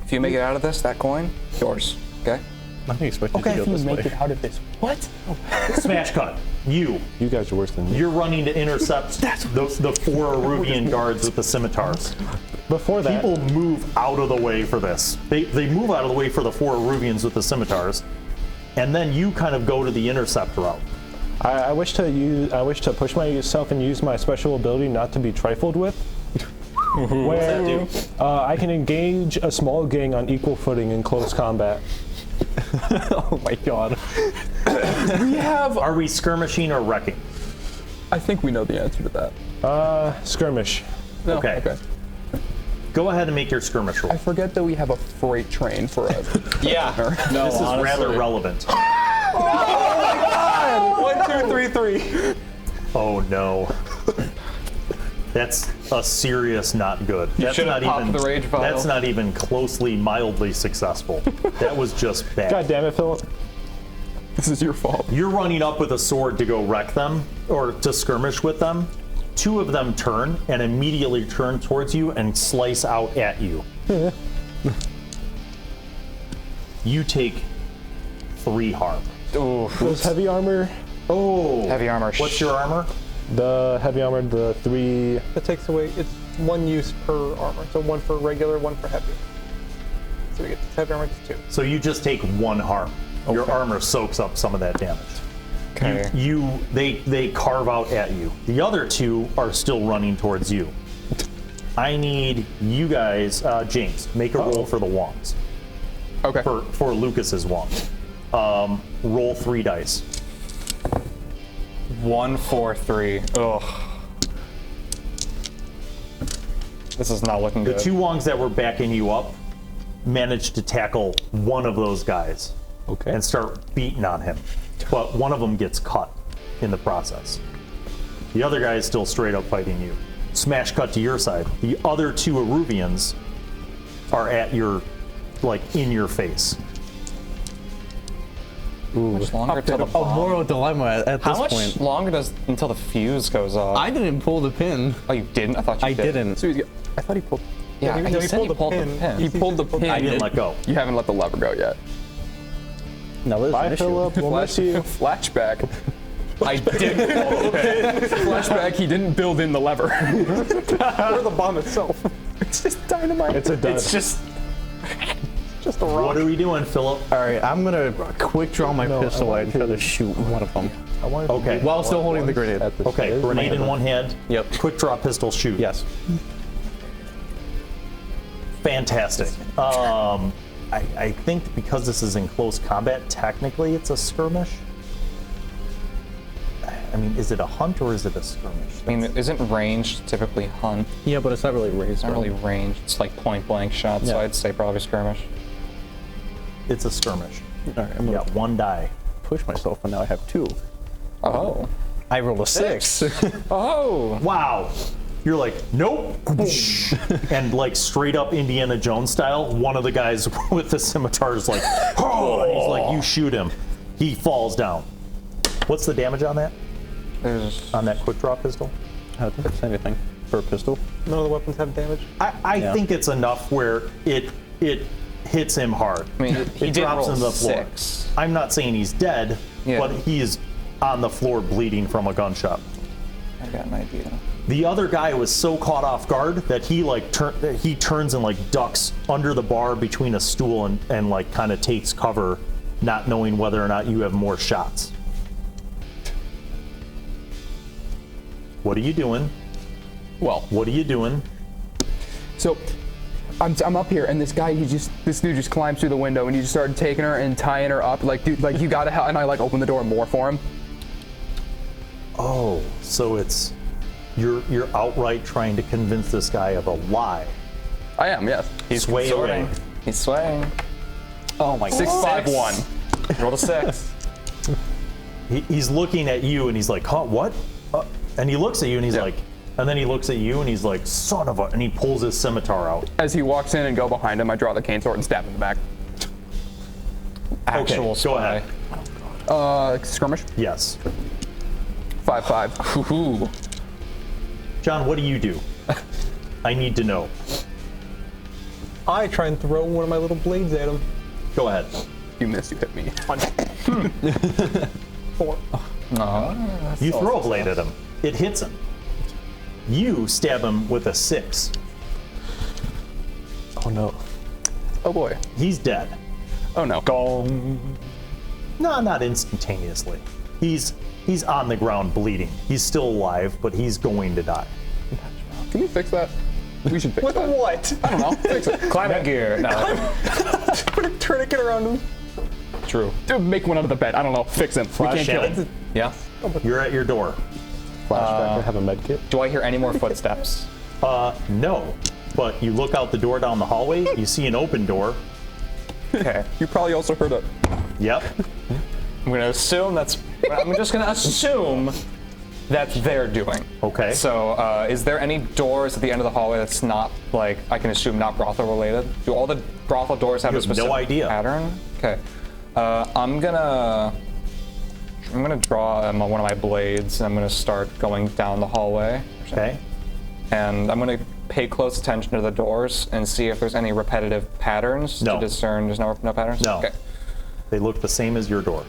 If you make it out of this, that coin, yours. Okay? I didn't expect you Okay, to if go you this Make way. it out of this. What? Smash cut. You. You guys are worse than me. You're running to intercept the 4 Aruvian guards with the scimitars. Before that, People move out of the way for this. They move out of the way for the 4 Aruvians with the scimitars, and then you kind of go to the intercept route. I wish to push myself and use my special ability not to be trifled with. Where do? I can engage a small gang on equal footing in close combat. Oh my God. Are we skirmishing or wrecking? I think we know the answer to that. Skirmish. No? Okay. Go ahead and make your skirmish roll. I forget that we have a freight train for a. Yeah. No, This is rather relevant. 1, 2, 3, 3. Oh no. That's a serious not good. That's should not have popped even the rage vial. That's not even closely mildly successful. That was just bad. God damn it, Philip. This is your fault. You're running up with a sword to go wreck them or to skirmish with them. 2 of them turn and immediately turn towards you and slice out at you. You take 3 harm. Those heavy armor, Oh, Heavy armor. What's your armor? the heavy armor, the 3. That takes away, it's 1 use per armor. So 1 for regular, 1 for heavy. So we get heavy armor to 2. So you just take 1 harm. Your armor soaks up some of that damage. Okay. They carve out at you. The other 2 are still running towards you. I need you guys, James, make a roll for the wands. Okay. For Lucas's wand. Roll 3 dice. 1, 4, 3. Ugh. This is not looking The good. 2 wongs that were backing you up managed to tackle one of those guys and start beating on him. But one of them gets cut in the process. The other guy is still straight up fighting you. Smash cut to your side. The other 2 Aruvians are at your, in your face. How much longer till the A bomb? moral dilemma at How this much point. longer does until the fuse goes off? I didn't pull the pin. Oh, you didn't? I thought you I did. didn't. So I thought he pulled. Yeah, he he said pulled he the pulled the pin. pin. He pulled the pin. I didn't let go. You haven't let the lever go yet. No, there's an Bye, issue. Philip. We'll miss you. Flashback. I didn't pull the pin. Flashback. He didn't build in the lever. Or the bomb itself. It's just dynamite. It's a dud. It's just Just a rock. What are we doing, Philip? All right, I'm gonna quick draw my No, pistol I and want try to to- shoot one of them. I wanted Okay. While still holding the grenade. Okay, grenade in one hand. Yep. Quick draw pistol, shoot. Yes. Fantastic. I think because this is in close combat, technically it's a skirmish. I mean, is it a hunt or is it a skirmish? I mean, isn't range typically hunt? Yeah, but it's not really raised. It's not really range. It's like point blank shots, so Yeah. I'd say probably skirmish. It's a skirmish. All right, I'm You gonna got 1 die. push myself, and now I have 2. Oh. I rolled a 6. Oh. Wow. You're like, nope. And straight up Indiana Jones style, one of the guys with the scimitar is like, oh, and he's like, you shoot him. He falls down. What's the damage on that? There's On that quick draw pistol? I don't think it's anything for a pistol. None of the weapons have damage. I think it's enough where it hits him hard. I mean, he It did drops roll into the floor. 6. I'm not saying he's dead, Yeah. but he is on the floor bleeding from a gunshot. I got an idea. The other guy was so caught off guard that he like he turns and like ducks under the bar between a stool and like kind of takes cover, not knowing whether or not you have more shots. What are you doing? Well, What are you doing? so I'm up here, and this dude just climbs through the window, and he just started taking her and tying her up. Like, dude, like you gotta help. And I like open the door more for him. Oh, so it's you're outright trying to convince this guy of a lie. I am, yes. He's Sway consorting. away. He's swaying. Oh my 651. Roll a 6. He's looking at you and he's like, huh, what? And he looks at you and he's like, and then he looks at you and he's like, son of a, and he pulls his scimitar out. As he walks in and go behind him, I draw the cane sword and stab him in the back. Actual Okay, go ahead. Skirmish. Yes. 5-5. Ooh. John, what do you do? I need to know. I try and throw one of my little blades at him. Go ahead. You missed. You hit me. 4. You throw a blade at him. It hits him. You stab him with a 6. Oh no. Oh boy. He's dead. Oh no. No, not instantaneously. He's on the ground bleeding. He's still alive, but he's going to die. Can we fix that? We should fix With that. what? I don't know. Fix it. Climate gear. No. Put a tourniquet around him. True. Dude, make one out of the bed. I don't know. Fix him. We can't kill Shannon? him. Yeah. You're at your door. Flashback. I have a med kit. Do I hear any more footsteps? No, but you look out the door down the hallway, you see an open door. Okay. You probably also heard it. Yep. I'm gonna assume that's. I'm just gonna assume that's their doing. Okay. So, is there any doors at the end of the hallway that's not like I can assume not brothel related? Do all the brothel doors have You a have no specific idea. pattern? Okay. I'm gonna draw one of my blades. And I'm gonna start going down the hallway. Okay. And I'm gonna pay close attention to the doors and see if there's any repetitive patterns No. to discern. There's no patterns. No. Okay. They look the same as your door.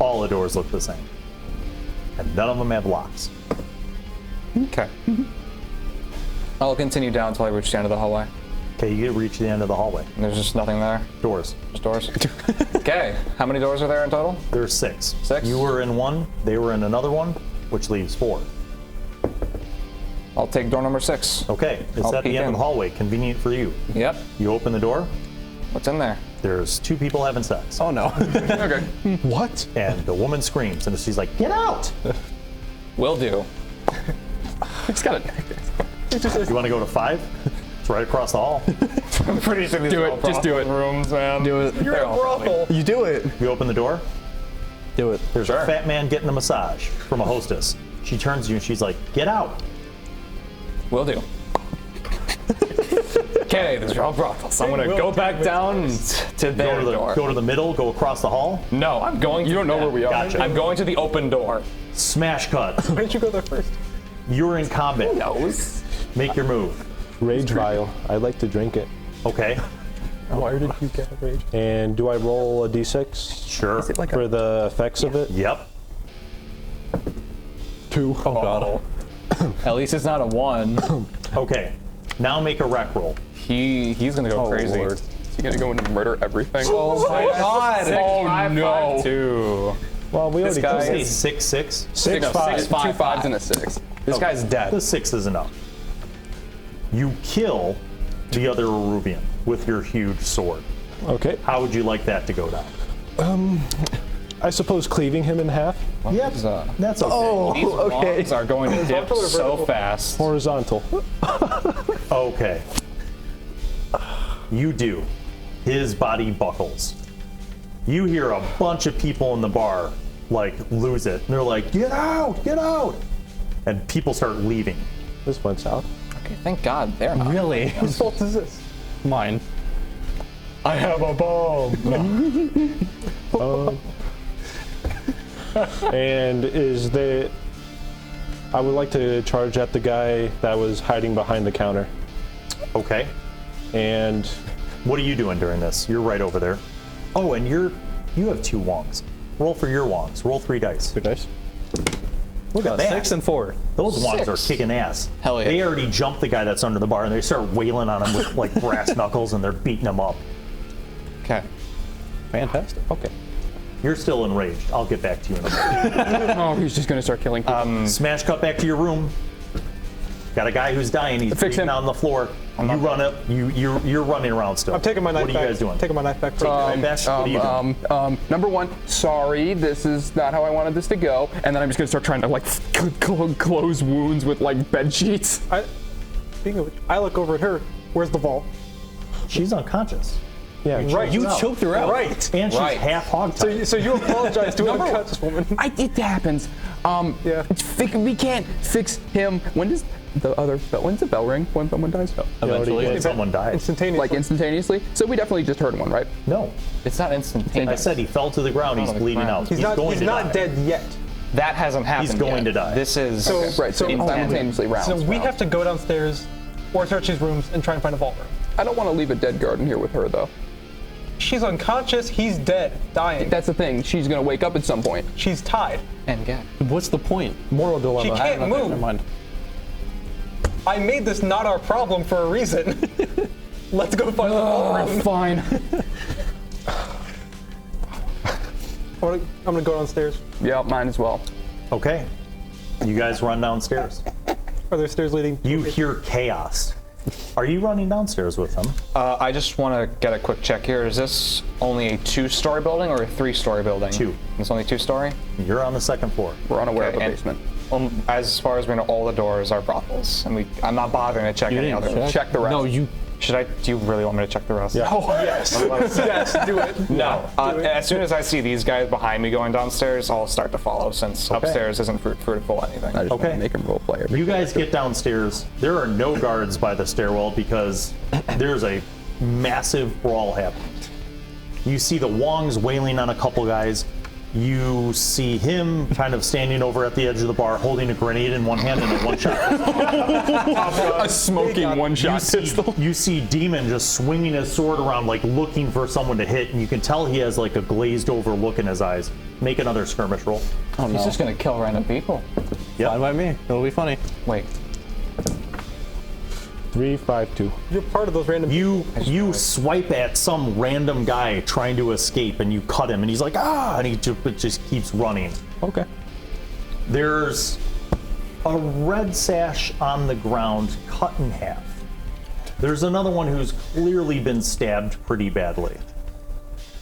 All the doors look the same. And none of them have locks. Okay. I'll continue down until I reach the end of the hallway. Okay, you reach the end of the hallway. And there's just nothing there. Doors. Just doors. Okay. How many doors are there in total? There's 6. 6? You were in one, they were in another one, which leaves 4. I'll take door number 6. Okay, it's I'll at the peek end of in. the hallway, convenient for you. Yep. You open the door, What's in there? there's 2 people having sex. Oh no. Okay. What? And the woman screams, and she's like, get out! Will do. It's got it. You want to go to 5? It's right across the hall. I'm pretty sure these Do are it. all Just do brothel it. rooms, man. Do it. You're a brothel. You do it. You open the door, Do it. there's Sure. a fat man getting a massage from a hostess. She turns to you and she's like, get out! Will do. Okay, these are all brothels. I'm gonna will go do back it. down to their door. Go to the middle, go across the hall. No, I'm going to. You don't know where we are. Gotcha. I'm going to the open door. Smash cut. Why didn't you go there first? You're in combat. Nose. Make your move. Rage vial. I like to drink it. Okay, Why did you get a rage? And do I roll a d6 sure. Like for the effects of it? Yep. 2. Oh god. At least it's not a 1. Okay, now make a rec roll. He's gonna go crazy. Lord. Is he gonna go and murder everything? Oh my god! Oh, no. 2. Well, we already guy did Say it. 6-6. 6, No, 5. 6, 2 5s and a 6. This guy's dead. The 6 is enough. You kill the other Eruvian with your huge sword. Okay. How would you like that to go down? I suppose cleaving him in half. Yep, that's okay. Oh, These wands are going to dip Horizontal or so vertical? fast. Horizontal. Okay. You do. His body buckles. You hear a bunch of people in the bar like lose it. And they're like, get out, get out. And people start leaving. This went south. Okay, thank God they're not. Really? Whose fault is this? Mine. I have a bomb. And is the... I would like to charge at the guy that was hiding behind the counter. Okay. And What are you doing during this? You're right over there. Oh, and you have 2 wongs. Roll for your wongs. Roll 3 dice. 2 dice. Look at that. 6 and 4. Those ones are 6. kicking ass. Hell yeah. They already jumped the guy that's under the bar, and they start wailing on him with like brass knuckles, and they're beating him up. Okay. Fantastic. Okay. You're still enraged. I'll get back to you in a minute. Oh, he's just gonna start killing people. Smash cut back to your room. Got a guy who's dying. He's Fix bleeding him. out on the floor. You run up. You're running around still. I'm taking my knife What are back. you guys doing? Taking my knife back. Taking your knife back? What are you doing? Number 1, sorry, this is not how I wanted this to go. And then I'm just gonna start trying to like close wounds with like bed sheets. Speaking of which, I look over at her. Where's the vault? She's unconscious. Yeah, Right. You choked her out. Right. And she's Right. half hog-tied. So you apologize to an unconscious woman. It happens. Yeah. We can't fix him. When's the bell ring when someone dies? Eventually. When someone died. Instantaneously. Like instantaneously. So we definitely just heard one, right? No. It's not instantaneous. I said he fell to the ground. He's on the bleeding ground. out. He's not die. dead yet. That hasn't happened. He's going yet. to die. This is So- Right. So simultaneously rounds. So we have to go downstairs or search these rooms and try and find a vault room. I don't want to leave a dead guard in here with her though. She's unconscious. He's dead, dying. That's the thing. She's gonna wake up at some point. She's tied. and get. What's the point? moral dilemma. She can't Okay, move. Never mind. I made this not our problem for a reason. Let's go find the vault room. Fine. I'm gonna go downstairs. Yeah, mine as well. Okay. You guys run downstairs. Are there stairs leading? You hear chaos. Are you running downstairs with them? I just want to get a quick check here. Is this only a 2-story building or a 3-story building? 2. It's only 2-story? You're on the second floor. We're unaware Okay, of a and- basement. As far as we know, all the doors are brothels, and I'm not bothering to check You any didn't other. Check the rest. No, you. Should I? Do you really want me to check the rest? Yeah. Oh, yes. Yes, do it. No. As soon as I see these guys behind me going downstairs, I'll start to follow, since upstairs isn't fruitful anything. I just want Okay. to make him role play. You guys get downstairs. There are no guards by the stairwell because there's a massive brawl happening. You see the Wongs wailing on a couple guys. You see him kind of standing over at the edge of the bar holding a grenade in one hand and a one-shot pistol. A smoking one-shot pistol. You see Demon just swinging his sword around like looking for someone to hit, and you can tell he has like a glazed over look in his eyes. Make another skirmish roll. Oh no. He's just gonna kill random people. Fine by me. It'll be funny. Wait. 3, 5, 2. You're part of those random. You swipe at some random guy trying to escape, and you cut him, and he's like, ah, and he just keeps running. Okay. There's a red sash on the ground cut in half. There's another one who's clearly been stabbed pretty badly.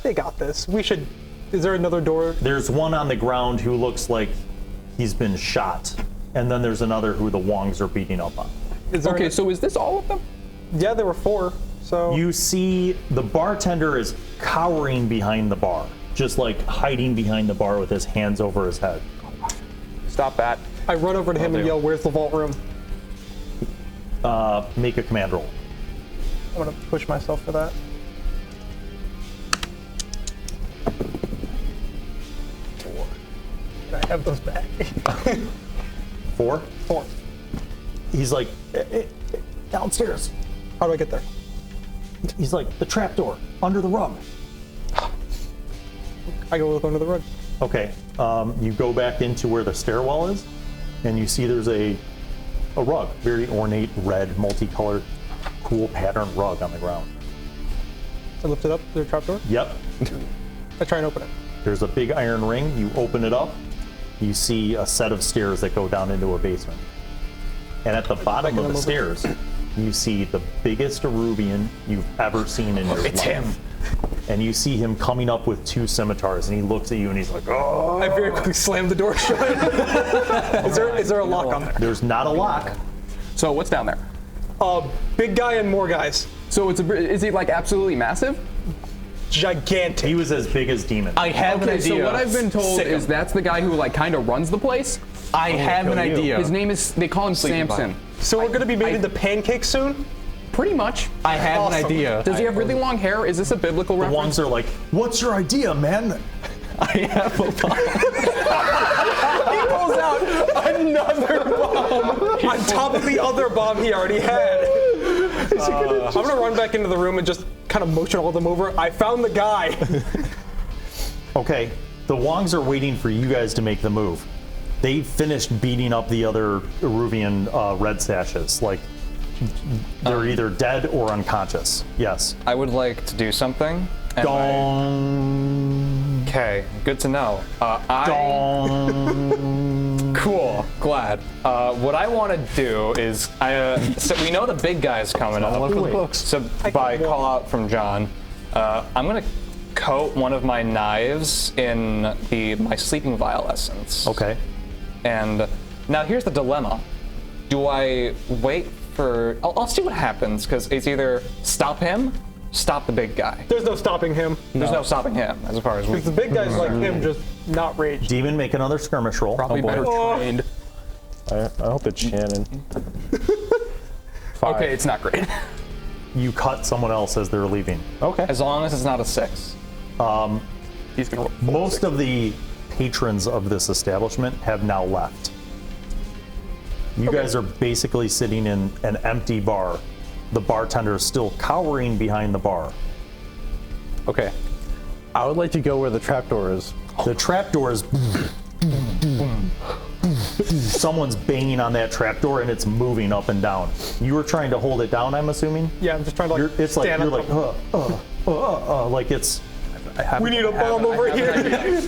They got this. We should. Is there another door? There's one on the ground who looks like he's been shot, and then there's another who the Wongs are beating up on. Is there Okay, so is this all of them? yeah, there were 4. So You see the bartender is cowering behind the bar, just like hiding behind the bar with his hands over his head. Stop that. I run over to him and do. yell, "Where's the vault room?" Make a command roll. I'm gonna push myself for that. 4. I have those back. 4. 4. He's like, downstairs. How do I get there? He's like, the trapdoor, under the rug. I go look under the rug. Okay, you go back into where the stairwell is, and you see there's a rug, very ornate, red, multicolored, cool pattern rug on the ground. I lift it up. There's a trapdoor. Yep, I try and open it. there's a big iron ring. You open it up, you see a set of stairs that go down into a basement. And at the bottom of the stairs, you see the biggest Arubian you've ever seen in your life. It's him. And you see him coming up with 2 scimitars, and he looks at you and he's like, oh. I very quickly slam the door shut. Is there a lock on there? There's not a lock. So what's down there? Big guy and more guys. So is he like absolutely massive? Gigantic. He was as big as Demon. I have an Okay, idea. so what I've been told Sick 'em. is that's the guy who like kind of runs the place. I have an idea. His name is, they call him Samson. So we're gonna be made into pancakes soon? Pretty much. I have Awesome. an idea. Does he have really long hair? Is this a biblical The reference? Wongs are like, what's your idea, man? I have a bomb. He pulls out another bomb. On top of the other bomb he already had. I'm gonna run back into the room and just kind of motion all of them over. I found the guy. Okay, the Wongs are waiting for you guys to make the move. They finished beating up the other Eruvian red sashes. Like, they're either dead or unconscious. Yes. I would like to do something. Dong. Okay, good to know. Dong. Cool, glad. What I want to do is, so we know the big guy's coming up. So by call out from John, I'm gonna coat one of my knives in my sleeping vial essence. Okay. And now here's the dilemma. Do I wait for, I'll see what happens, because it's either stop him, stop the big guy. There's no stopping him. There's no stopping him, as far as we Because the big guy's like him, just not raged. Demon, make another skirmish roll. Probably better trained. I hope it's Shannon. Okay, it's not great. You cut someone else as they're leaving. Okay. as long as it's not a 6. He's gonna roll. Most of the patrons of this establishment have now left. You guys are basically sitting in an empty bar. The bartender is still cowering behind the bar. Okay. I would like to go where the trapdoor is. The trapdoor is. Someone's banging on that trapdoor and it's moving up and down. You were trying to hold it down, I'm assuming? Yeah, I'm just trying to like It's like stand you're up. like, like it's. We need a bomb over here.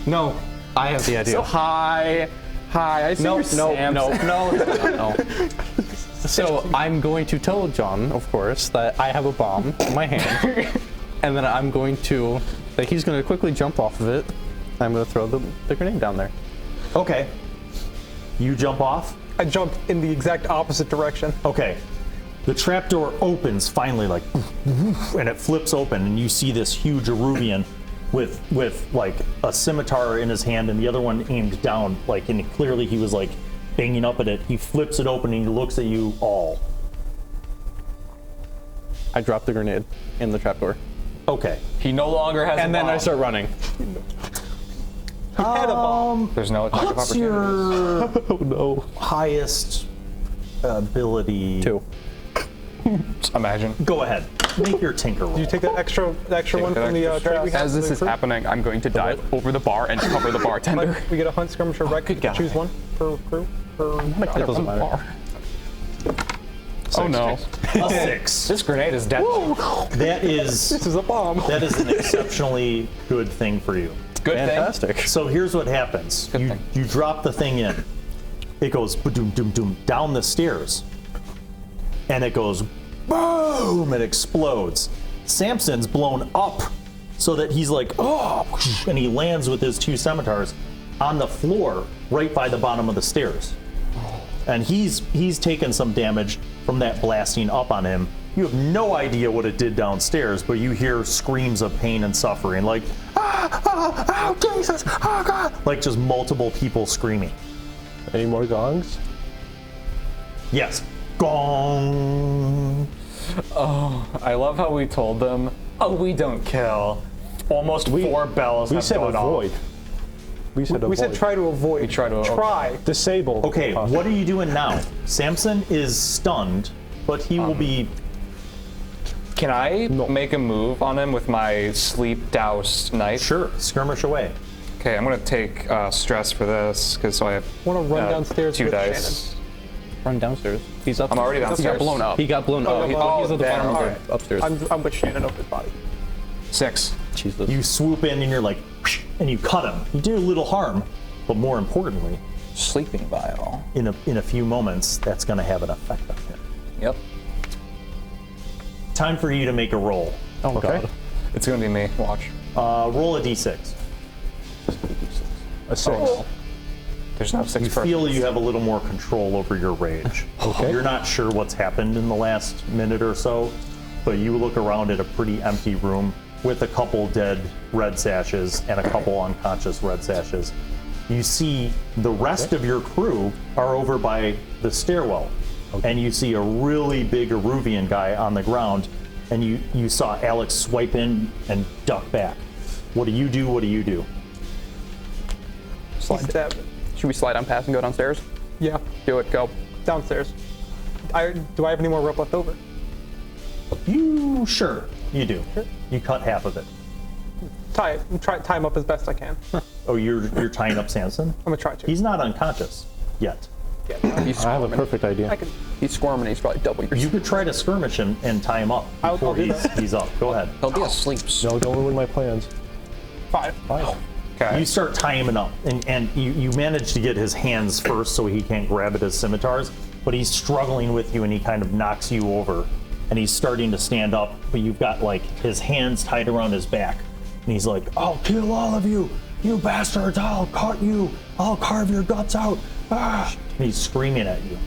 No, I have the idea. So hi, I see your No. So I'm going to tell John, of course, that I have a bomb in my hand, and then I'm going to, that he's going to quickly jump off of it. I'm going to throw the grenade down there. Okay. You jump off? I jumped in the exact opposite direction. Okay. The trapdoor opens finally, like, and it flips open, and you see this huge Eruvian with like a scimitar in his hand and the other one aimed down, like, and clearly he was like banging up at it. He flips it open and he looks at you all. I drop the grenade in the trapdoor. Okay. He no longer has And a then I bomb. start running. He had a bomb. There's no attack of What's opportunity. your Oh no. highest ability? 2. Imagine. Go ahead. Make your tinker roll. Did you take that extra one that from the extra trade we had? As this is happening, I'm going to dive over the bar and cover the bartender. Like, we get a hunt, skirmish, or wreck. good guy. Choose one per crew. It doesn't matter. Oh no. A 6. This grenade is dead. That is This is a bomb. that is an exceptionally good thing for you. Good Fantastic. So here's what happens. thing. You drop the thing in. It goes ba-doom, doom, doom, down the stairs. And it goes boom, it explodes. Samson's blown up so that he's like, oh, and he lands with his 2 scimitars on the floor right by the bottom of the stairs. And he's taken some damage from that blasting up on him. You have no idea what it did downstairs, but you hear screams of pain and suffering, like, oh, Jesus, oh, God. Like just multiple people screaming. Any more gongs? Yes. Gong. I love how we told them, oh, we don't kill. Almost 4 bells We have said gone avoid. off. We said We avoid. said try to avoid. We try to Try. Disable. Okay, what are you doing now? Samson is stunned, but he will be. Can I make a move on him with my sleep doused knife? Sure, skirmish away. Okay, I'm gonna take stress for this, because so I have Want to run downstairs 2 with dice. Run downstairs. He's up. I'm already He got downstairs. blown up. He got blown up. he- He's at the damn, bottom alright. of the upstairs. I'm with Shannon over his body. 6. Jesus. You swoop in and you're like, and you cut him. You do a little harm, but more importantly, Sleeping vial. in a few moments, that's going to have an effect on him. Yep. Time for you to make a roll. Oh God. It's gonna be me. Watch. Roll a d6. A 6. There's no 6 You persons. feel you have a little more control over your rage. Okay. You're not sure what's happened in the last minute or so, but you look around at a pretty empty room with a couple dead red sashes and a couple unconscious red sashes. You see the rest of your crew are over by the stairwell, and you see a really big Eruvian guy on the ground, and you saw Alex swipe in and duck back. What do you do? What do you do? Stab. Should we slide on past and go downstairs? Yeah, Do it. Go. downstairs. Do I have any more rope left over? Sure, you do. You cut half of it. tie him up as best I can. I'm Oh, you're tying up Samson? gonna try to. He's not unconscious yet. He's I have a squirming. perfect idea. I can. He's squirming. He's probably double your. You could try to skirmish him and tie him up I'll before do that. he's up. Go ahead. He'll be asleep. No, don't ruin my plans. 5. Okay. You start tying him up, and you manage to get his hands first so he can't grab at his scimitars, but he's struggling with you and he kind of knocks you over, and he's starting to stand up, but you've got like his hands tied around his back, and he's like, "I'll kill all of you, you bastards, I'll cut you, I'll carve your guts out." Ah! And he's screaming at you,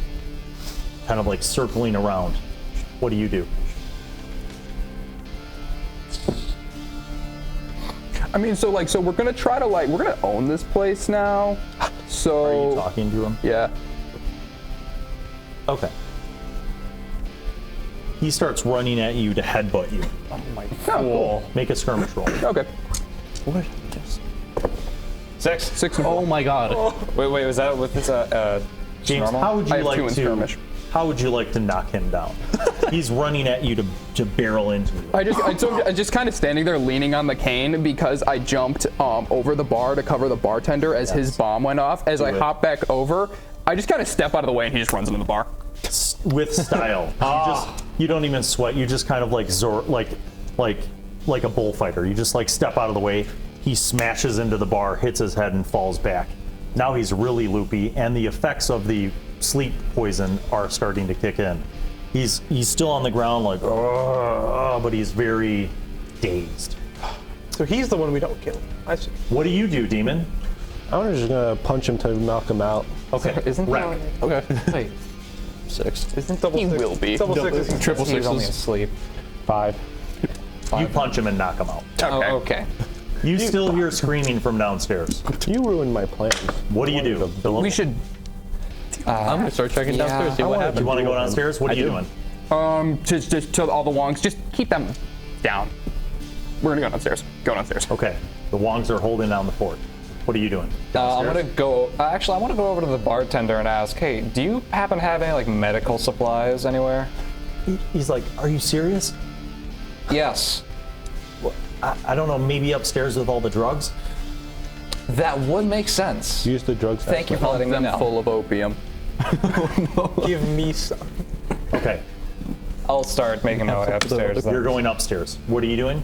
kind of like circling around. What do you do? I mean, so we're gonna try to we're gonna own this place now. So. Are you talking to him? Yeah. Okay. He starts running at you to headbutt you. Oh, cool. Make a skirmish roll. Okay. What? 6. 6 and Oh my god. Wait, was that with this James, normal? how would you I have like 2 in to? skirmish. How would you like to knock him down? He's running at you to barrel into you. I just kind of standing there leaning on the cane because I jumped over the bar to cover the bartender as his bomb went off. As I it. hop back over, I just kind of step out of the way and he just runs into the bar. With style. You don't even sweat. You just kind of like a bullfighter. You just like step out of the way. He smashes into the bar, hits his head, and falls back. Now he's really loopy, and the effects of the sleep poison are starting to kick in. He's still on the ground like, but he's very dazed. So he's the one we don't kill. I see. What do you do, Demon? I'm just gonna punch him to knock him out. Okay, Isn't wreck. Okay. Wait, 6. isn't Double He 6. will be. Double 6 is Triple he was only sixes. asleep? 5. You punch him and knock him out. Okay. Oh, okay. You still hear screaming from downstairs. You ruined my plans. What do you do, Philip? We should I'm gonna start checking yeah, downstairs, see I what wanted happens. You want to go downstairs? What are you do. doing? just to all the wongs, just keep them down. We're gonna go downstairs. Go downstairs. Okay, the Wongs are holding down the fort. What are you doing? I'm Downstairs? gonna go. Actually, I want to go over to the bartender and ask, hey, do you happen to have any like medical supplies anywhere? He's like, are you serious? Yes. I don't know, maybe upstairs with all the drugs? That would make sense. Use the drugs. Thank you for Pump letting me them know. full of opium. Give me some. Okay, I'll start making my way upstairs. you're Then. going upstairs. What are you doing?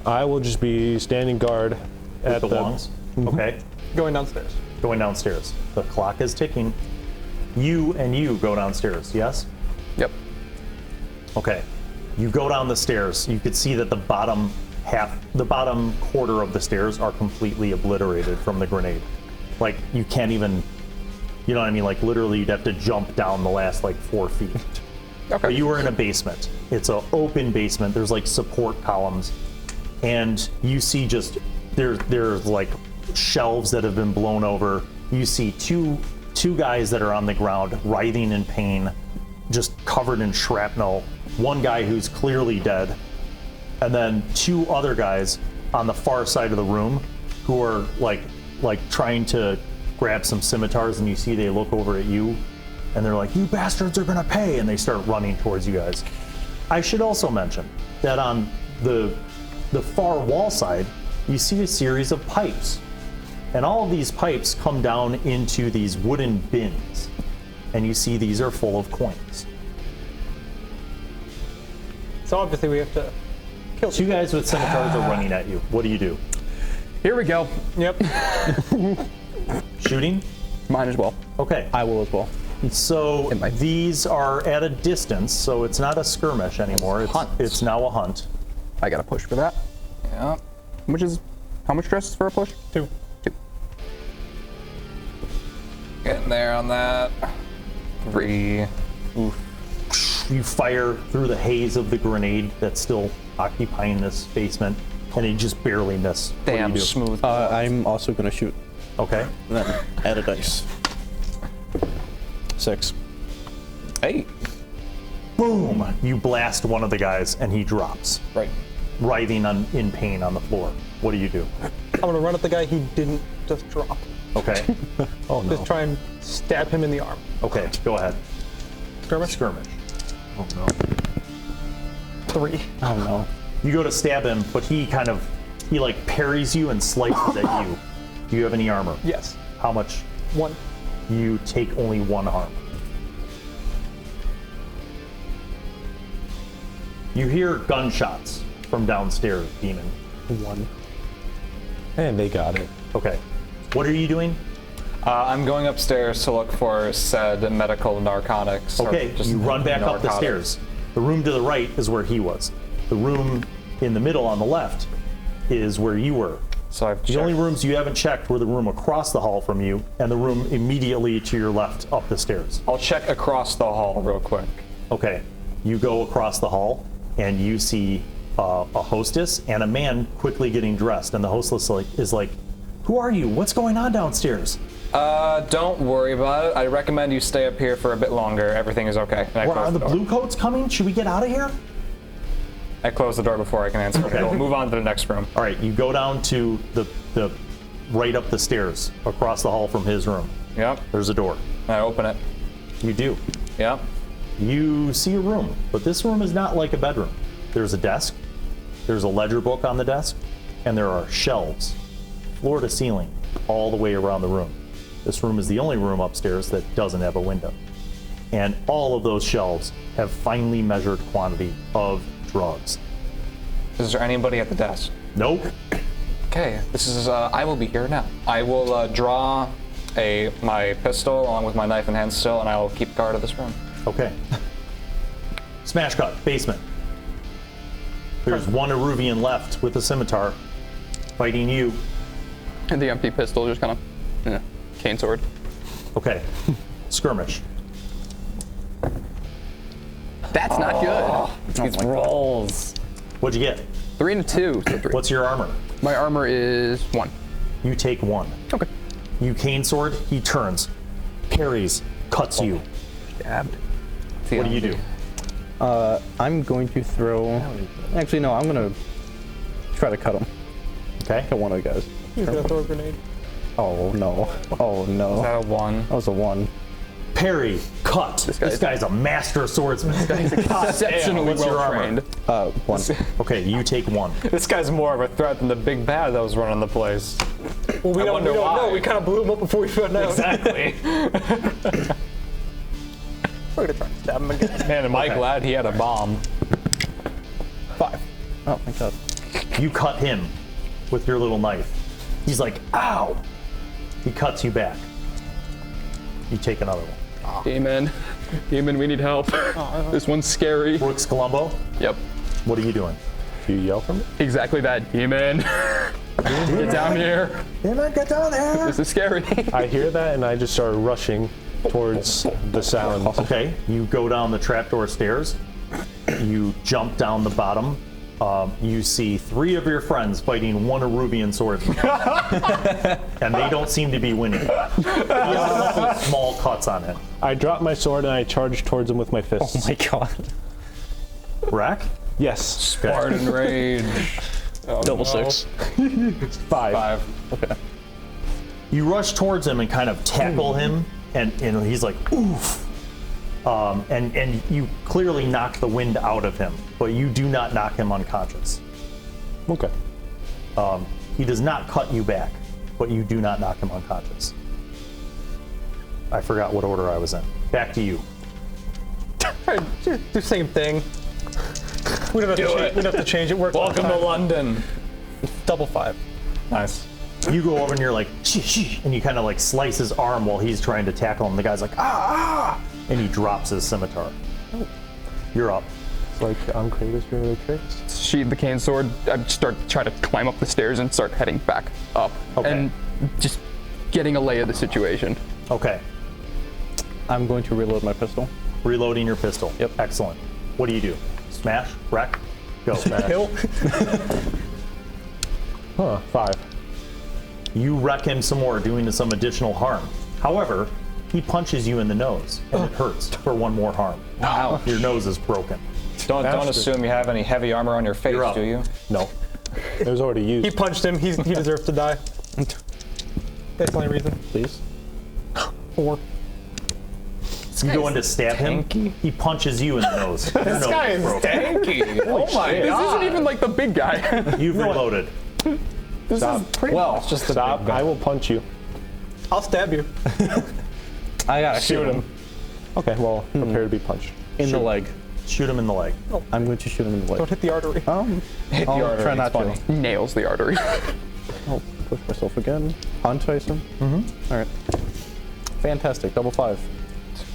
I will just be standing guard at The Wongs? Okay, Going downstairs. going downstairs. The clock is ticking. You go downstairs, yes? Yep. Okay. You go down the stairs. You could see that the bottom quarter of the stairs are completely obliterated from the grenade. Like, you can't even, you know what I mean? Like, literally, you'd have to jump down the last, 4 feet. Okay. But you were in a basement. It's an open basement. There's, support columns. And you see just, there's shelves that have been blown over. You see two guys that are on the ground, writhing in pain, just covered in shrapnel. One guy who's clearly dead, and then 2 other guys on the far side of the room who are like trying to grab some scimitars, and you see they look over at you and they're like, "You bastards are gonna pay," and they start running towards you guys. I should also mention that on the far wall side, you see a series of pipes, and all of these pipes come down into these wooden bins, and you see these are full of coins. So obviously we have to kill 2 guys with scimitars are running at you. What do you do? Here we go. Yep. Shooting? Mine as well. Okay. I will as well. So might- these are at a distance, so it's not a skirmish anymore. It's now a hunt. I gotta push for that. Yeah. How much stress is for a push? 2. 2. Getting there on that. 3. You fire through the haze of the grenade that's still occupying this basement, and you just barely miss. What do you Damn do? smooth. I'm also gonna shoot. Okay. And then add a dice. 6. Hey. Boom! You blast one of the guys, and he drops, Right. writhing in pain on the floor. What do you do? I'm gonna run at the guy he didn't just drop. Okay. Oh no. Just try and stab him in the arm. Okay, go ahead. Skirmish? Skirmish. Oh no. 3. Oh no. You go to stab him, but he kind of He like parries you and slices at you. Do you have any armor? Yes. How much? 1. You take only 1 harm. You hear gunshots from downstairs, Demon. 1. And they got it. Okay. What are you doing? I'm going upstairs to look for said medical narcotics. or Okay, just you run back up the narcotics. stairs. The room to the right is where he was. The room in the middle on the left is where you were. So I've The only rooms you haven't checked were the room across the hall from you and the room immediately to your left up the stairs. I'll check across the hall real quick. Okay, you go across the hall and you see a hostess and a man quickly getting dressed, and the hostess is like, "Who are you? What's going on downstairs?" Don't worry about it. I recommend you stay up here for a bit longer. Everything is okay. And I Are close the door. blue coats coming? Should we get out of here? I close the door before I can answer. Okay. We'll move on to the next room. All right, you go down to the right up the stairs across the hall from his room. Yep. There's a door. I open it. You do. Yep. You see a room, but this room is not like a bedroom. There's a desk, there's a ledger book on the desk, and there are shelves, floor to ceiling, all the way around the room. This room is the only room upstairs that doesn't have a window. And all of those shelves have finely measured quantity of drugs. Is there anybody at the desk? Nope. Okay. This is. I will be here now. I will draw my pistol along with my knife in hand still, and I will keep guard of this room. Okay. Smash cut, basement. There's one Eruvian left with a scimitar fighting you. And the empty pistol just kind of, cane sword. Okay. Skirmish. That's not good. These rolls. What'd you get? 3 and a 2. So 3. What's your armor? My armor is 1. You take 1. Okay. You cane sword, he turns, parries, cuts you. Stabbed. What do you do? I'm going to throw. Actually, no. I'm gonna try to cut him. Okay. Cut one of the guys. He's gonna throw a grenade. Oh no. Oh no. Is that a 1? That was a 1. Parry, cut. This guy's a master swordsman. Exceptionally What's your well armor? trained. 1. Okay, you take 1. This guy's more of a threat than the big bad that was running the place. Well, we don't wonder why. know. We kind of blew him up before we found out. Exactly. We're gonna try and stab him again. Man, am I glad he had a bomb. 5. Oh, thank God. You cut him with your little knife. He's like, ow! He cuts you back. You take another one. Demon. Demon, we need help. This one's scary. Brooks Columbo, Yep. what are you doing? Do you yell for me? Exactly that. Demon. Get down here. Demon, get down there! This is scary. I hear that and I just start rushing towards the sound. Okay, you go down the trapdoor stairs. You jump down the bottom. You see 3 of your friends fighting one Eruvian swordsman. And they don't seem to be winning. He has a couple small cuts on him. I drop my sword and I charge towards him with my fists. Oh my God. Rack? Yes. Spartan rage. Double 6. 5. 5. Okay. You rush towards him and kind of tackle him, and he's like, oof. And you clearly knock the wind out of him, but you do not knock him unconscious. Okay. He does not cut you back, but you do not knock him unconscious. I forgot what order I was in. Back to you. Alright, do the same thing. We don't have to change it. Works all the Welcome to time. London. Double 5. Nice. You go over and you're like, shh, shh, and you kind of like slice his arm while he's trying to tackle him. The guy's like, ah, and he drops his scimitar. You're up. It's like I'm Kratos doing the tricks. Sheathe the cane sword. I try to climb up the stairs and start heading back up. Okay. And just getting a lay of the situation. Okay. I'm going to reload my pistol. Reloading your pistol. Yep. Excellent. What do you do? Smash? Wreck? Go. Smash. Kill. 5. You wreck him some more, doing some additional harm. However, he punches you in the nose, and it hurts for 1 more harm. Wow. Your nose is broken. Don't Bastard. assume you have any heavy armor on your face, You're up. do you? No. It was already used. He punched him. He deserves to die. That's the only reason. Please. 4. You go in to stab him, he punches you in the nose. Your nose is broken. tanky. Oh my This isn't even like the big guy. You've reloaded. Stop. Well, Just the Stop. big guy. I will punch you. I'll stab you. I gotta Shoot him. Okay, well, prepare to be punched. in the leg. Shoot him in the leg. I'm going to shoot him in the leg. Don't hit the artery. I'll try not to. Nails the artery. I'll push myself again. Punch Tyson. All right. Fantastic. Double 5.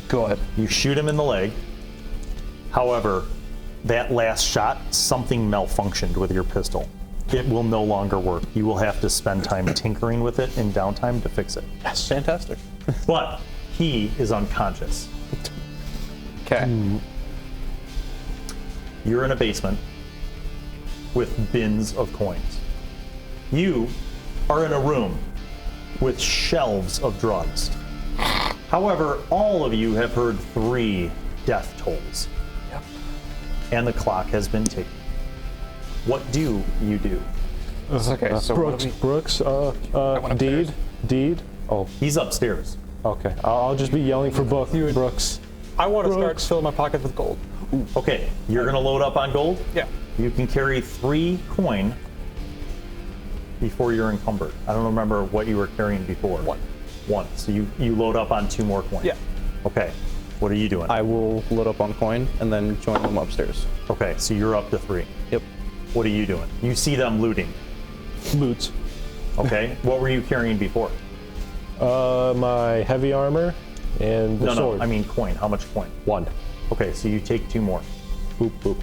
Go ahead. You shoot him in the leg. However, that last shot, something malfunctioned with your pistol. It will no longer work. You will have to spend time tinkering with it in downtime to fix it. Yes. Fantastic. But he is unconscious. Okay. You're in a basement with bins of coins. You are in a room with shelves of drugs. However, all of you have heard 3 death tolls. Yep. And the clock has been ticking. What do you do? Okay, so what do Brooks, upstairs. Deed. Oh, He's upstairs. okay. I'll just be yelling for Brooks. I want to start Brooks. filling my pockets with gold. Okay, you're gonna load up on gold? Yeah. You can carry 3 coin before you're encumbered. I don't remember what you were carrying before. 1. 1. So you load up on 2 more coins. Yeah. Okay. What are you doing? I will load up on coin and then join them upstairs. Okay, so you're up to 3. Yep. What are you doing? You see them looting. Boots. Okay. What were you carrying before? My heavy armor and the sword. No. I mean coin. How much coin? 1. Okay, so you take 2 more. Boop, boop.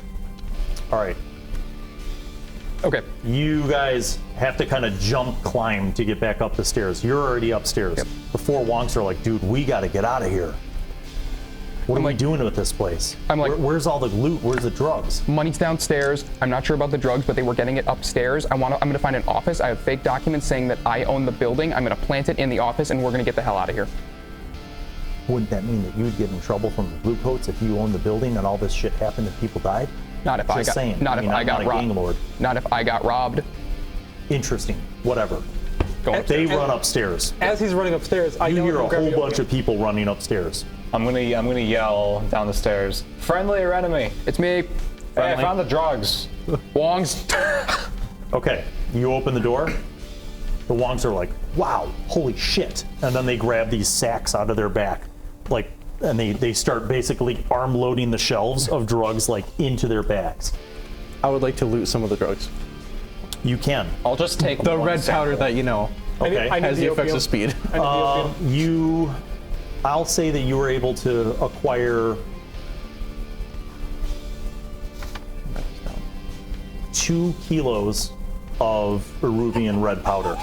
All right. Okay. You guys have to kind of climb to get back up the stairs. You're already upstairs. Yep. The 4 wonks are like, dude, we got to get out of here. What are we doing with this place? I'm like- where's all the loot? Where's the drugs? Money's downstairs. I'm not sure about the drugs, but they were getting it upstairs. I'm gonna find an office. I have fake documents saying that I own the building. I'm gonna plant it in the office, and we're gonna get the hell out of here. Wouldn't that mean that you would get in trouble from the blue coats if you owned the building and all this shit happened and people died? Not if I Just got. saying. Not I if mean, I I'm got not a gang robbed. lord. Not if I got robbed. Interesting. Whatever. Going They upstairs. run upstairs. As he's running upstairs, I You yell hear at a him, grab whole your bunch of people running upstairs. I'm gonna yell down the stairs. Friendly or enemy? It's me. Hey, I found the drugs. Wongs. Okay, you open the door. The wonks are like, wow, holy shit. And then they grab these sacks out of their back. And they start basically arm loading the shelves of drugs into their bags. I would like to loot some of the drugs. You can. I'll just take The one red powder sample. that you know Okay. I need has the effects opium. of speed. I need the opium. I'll say that you were able to acquire 2 kilos of Peruvian red powder.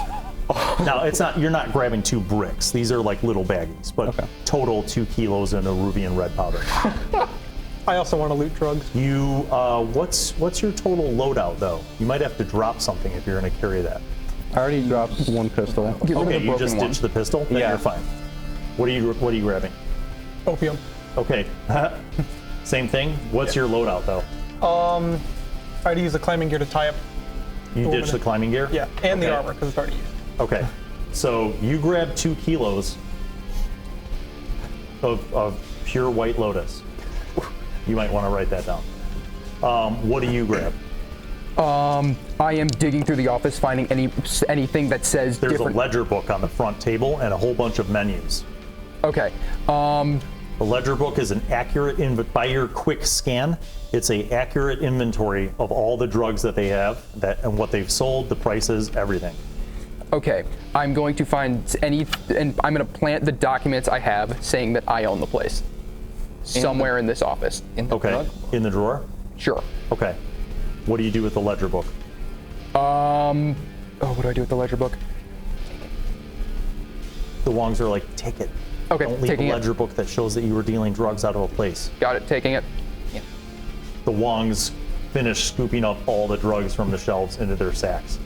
Now, you're not grabbing 2 bricks. These are like little baggies, but total 2 kilos in Peruvian red powder. I also want to loot drugs. What's your total loadout though? You might have to drop something if you're going to carry that. I already dropped 1 pistol. Get rid of Okay, the you just broken one. ditched the pistol? Then Yeah. you're fine. What are you grabbing? Opium. Okay. Same thing. What's your loadout though? I'd use the climbing gear to tie up. You The ditch the woman- climbing gear? Yeah, and the Okay. armor because it's already used. Okay. So you grab 2 kilos of pure white lotus. You might want to write that down. What do you grab? I am digging through the office, finding anything that says There's different. a ledger book on the front table and a whole bunch of menus. Okay. The ledger book is an accurate, by your quick scan, it's a accurate inventory of all the drugs that they have and what they've sold, the prices, everything. Okay. I'm going to find and I'm going to plant the documents I have saying that I own the place. Somewhere in this office. In the Okay. drug? In the drawer? Sure. Okay. What do you do with the ledger book? What do I do with the ledger book? The Wongs are like, take it. Okay, Don't leave taking a it. ledger book that shows that you were dealing drugs out of a place. Got it. Taking it. The Wongs finish scooping up all the drugs from the shelves into their sacks.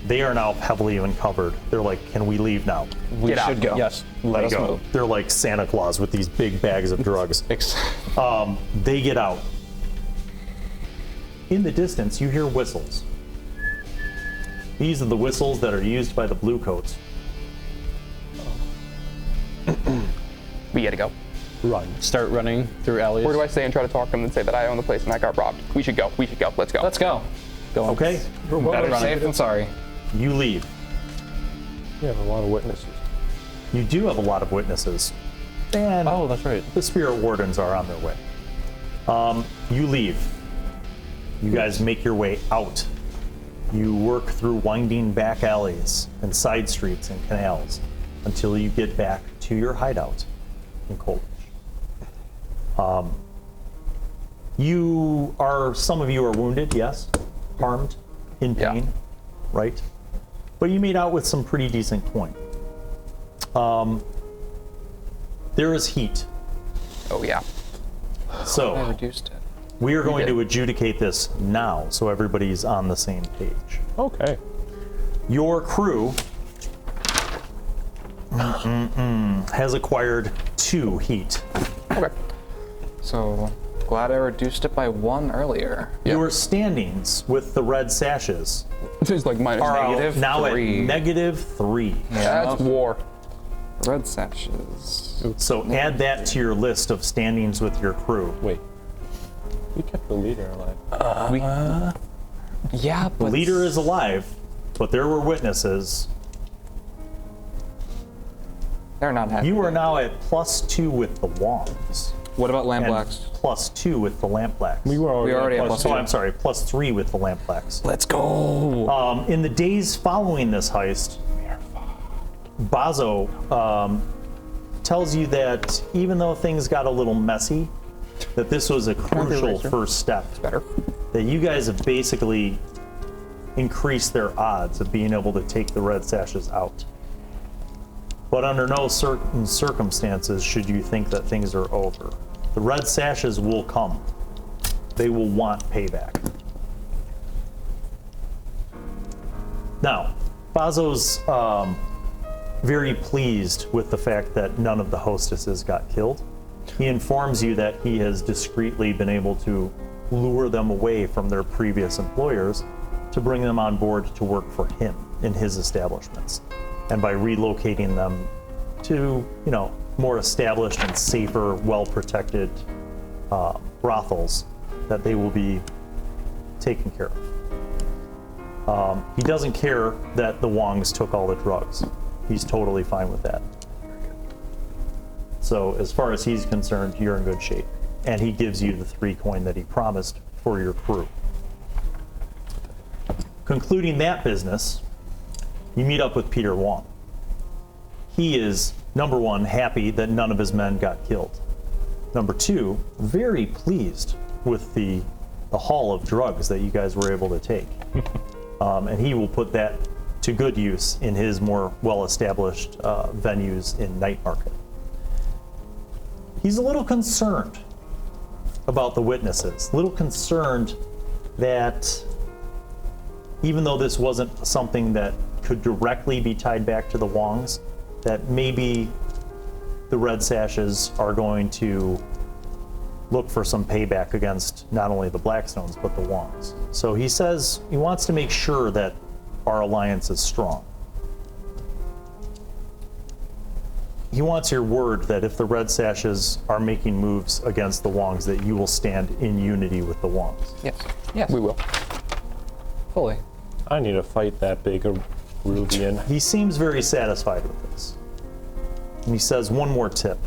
They are now heavily uncovered. They're like, can we leave now? We Get out. should go. Yes. Let us Go. move. They're like Santa Claus with these big bags of drugs. They get out. In the distance, you hear whistles. These are the whistles that are used by the blue coats. We gotta go. Run. Start running through alleys. Where do I stay and try to talk to them and say that I own the place and I got robbed? We should go. We should go. Let's go. Let's go. Going. Okay? Better safe than sorry. You leave. We have a lot of witnesses. You do have a lot of witnesses. And Oh, that's right. the spirit wardens are on their way. You leave. You guys make your way out. You work through winding back alleys and side streets and canals until you get back to your hideout in Cold. Some of you are wounded, yes, harmed, in pain, Yeah. right? But you made out with some pretty decent coin. There is heat, Oh yeah. I so reduced it. we are going did. to adjudicate this now, so everybody's on the same page. Okay. Your crew has acquired 2 heat. Okay. So glad I reduced it by 1 earlier. Yeah. Your standings with the red sashes It's like minus are Negative now three. at -3. That's war. Red sashes. So add that to your list of standings with your crew. Wait. We kept the leader alive. Yeah, The but leader is alive, but there were witnesses. they're not happy. You are now at +2 with the Wongs. What about lamp And blacks? +2 with the lamp blacks. We were already, We already at have plus Oh, I'm sorry, +3 with the lamp blacks. Let's go. In the days following this heist, Bazo tells you that even though things got a little messy, that this was a crucial razor? first step. Better. That you guys have basically increased their odds of being able to take the red sashes out. But under no certain circumstances should you think that things are over. The red sashes will come. They will want payback. Now, Bazo's very pleased with the fact that none of the hostesses got killed. He informs you that he has discreetly been able to lure them away from their previous employers to bring them on board to work for him in his establishments. And by relocating them to, more established and safer, well-protected brothels, that they will be taken care of. He doesn't care that the Wongs took all the drugs. He's totally fine with that. So as far as he's concerned, you're in good shape. And he gives you the 3 coin that he promised for your crew. Concluding that business, you meet up with Peter Wong. He is, number 1, happy that none of his men got killed. Number 2, very pleased with the haul of drugs that you guys were able to take. And he will put that to good use in his more well-established venues in Night Market. He's a little concerned about the witnesses, a little concerned that even though this wasn't something that could directly be tied back to the Wongs, that maybe the red sashes are going to look for some payback against not only the Blackstones, but the Wongs. So he says he wants to make sure that our alliance is strong. He wants your word that if the red sashes are making moves against the Wongs, that you will stand in unity with the Wongs. Yes. Yes. We will. Fully. I need to fight that big Rubian. He seems very satisfied with this. And he says one more tip.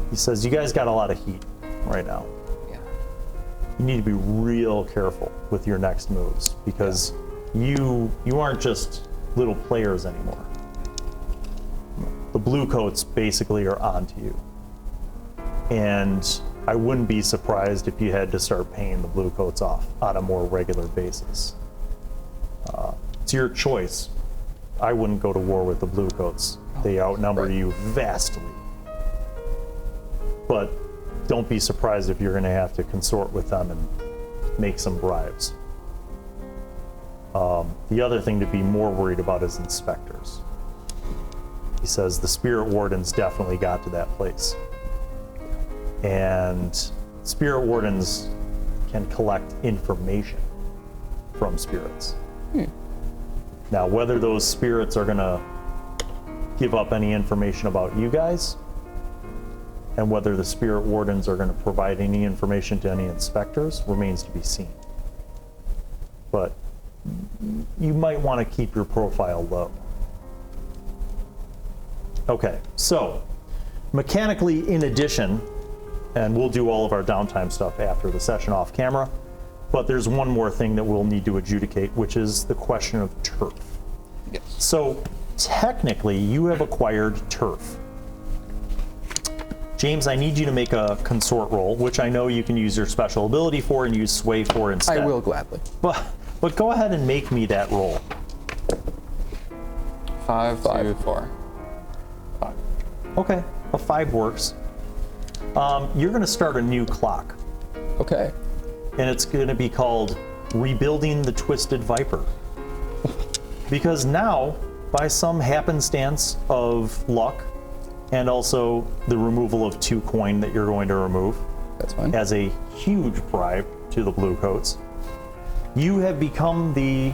He says, you guys got a lot of heat right now. Yeah. You need to be real careful with your next moves because you aren't just little players anymore. The Bluecoats basically are onto you. And I wouldn't be surprised if you had to start paying the Bluecoats off on a more regular basis. It's your choice. I wouldn't go to war with the Bluecoats. They outnumber you vastly. But don't be surprised if you're going to have to consort with them and make some bribes. The other thing to be more worried about is inspectors. He says the spirit wardens definitely got to that place. And spirit wardens can collect information from spirits. Now, whether those spirits are going to give up any information about you guys, and whether the spirit wardens are going to provide any information to any inspectors remains to be seen. But you might want to keep your profile low. Okay, so mechanically, in addition, and we'll do all of our downtime stuff after the session off camera, but there's one more thing that we'll need to adjudicate, which is the question of turf. Yes. So technically, you have acquired turf. James, I need you to make a consort roll, which I know you can use your special ability for and use sway for instead. I will gladly. But go ahead and make me that roll. 5, 2, 4. Okay, a 5 works. You're going to start a new clock, Okay. and it's going to be called Rebuilding the Twisted Viper. Because now, by some happenstance of luck, and also the removal of 2 coin that you're going to remove, That's fine. as a huge bribe to the Bluecoats, you have become the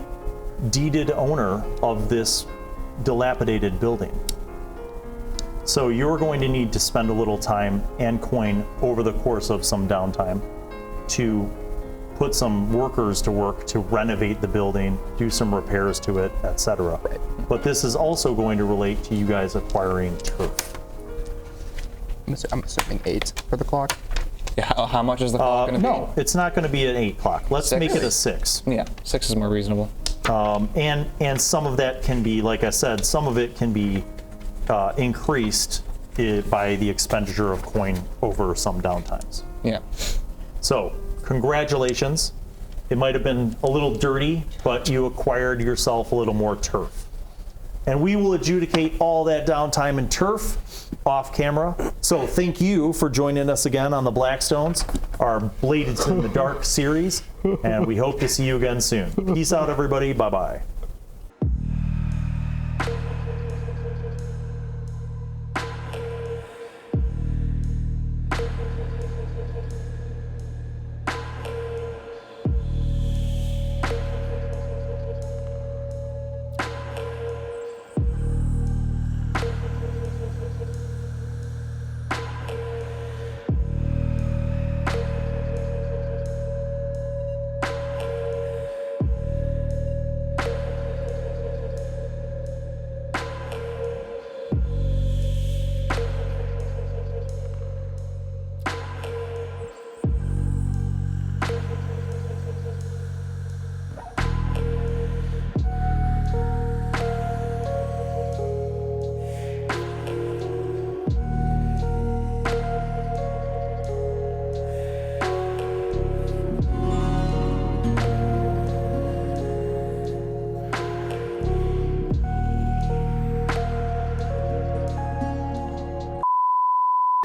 deeded owner of this dilapidated building. So you're going to need to spend a little time and coin over the course of some downtime to put some workers to work to renovate the building, do some repairs to it, etc. Right. But this is also going to relate to you guys acquiring turf. I'm assuming 8 for the clock. Yeah, how much is the clock going to No, it's not going to be an 8 o'clock. Let's 6? make it a 6. be? Yeah, 6 is more reasonable. And some of that can be, like I said, some of it can be increased by the expenditure of coin over some downtimes. Yeah. So, congratulations. It might have been a little dirty, but you acquired yourself a little more turf. And we will adjudicate all that downtime and turf off camera. So thank you for joining us again on the Blackstones, our Bladed in the Dark series. And we hope to see you again soon. Peace out, everybody. Bye-bye.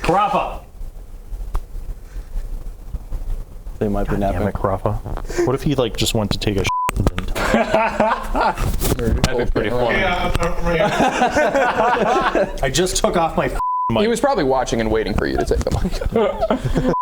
Rafa. They might be napping. Damn it, Rafa. What if he like just went to take a and then That'd be pretty funny. I just took off my mic. He was probably watching and waiting for you to take the mic.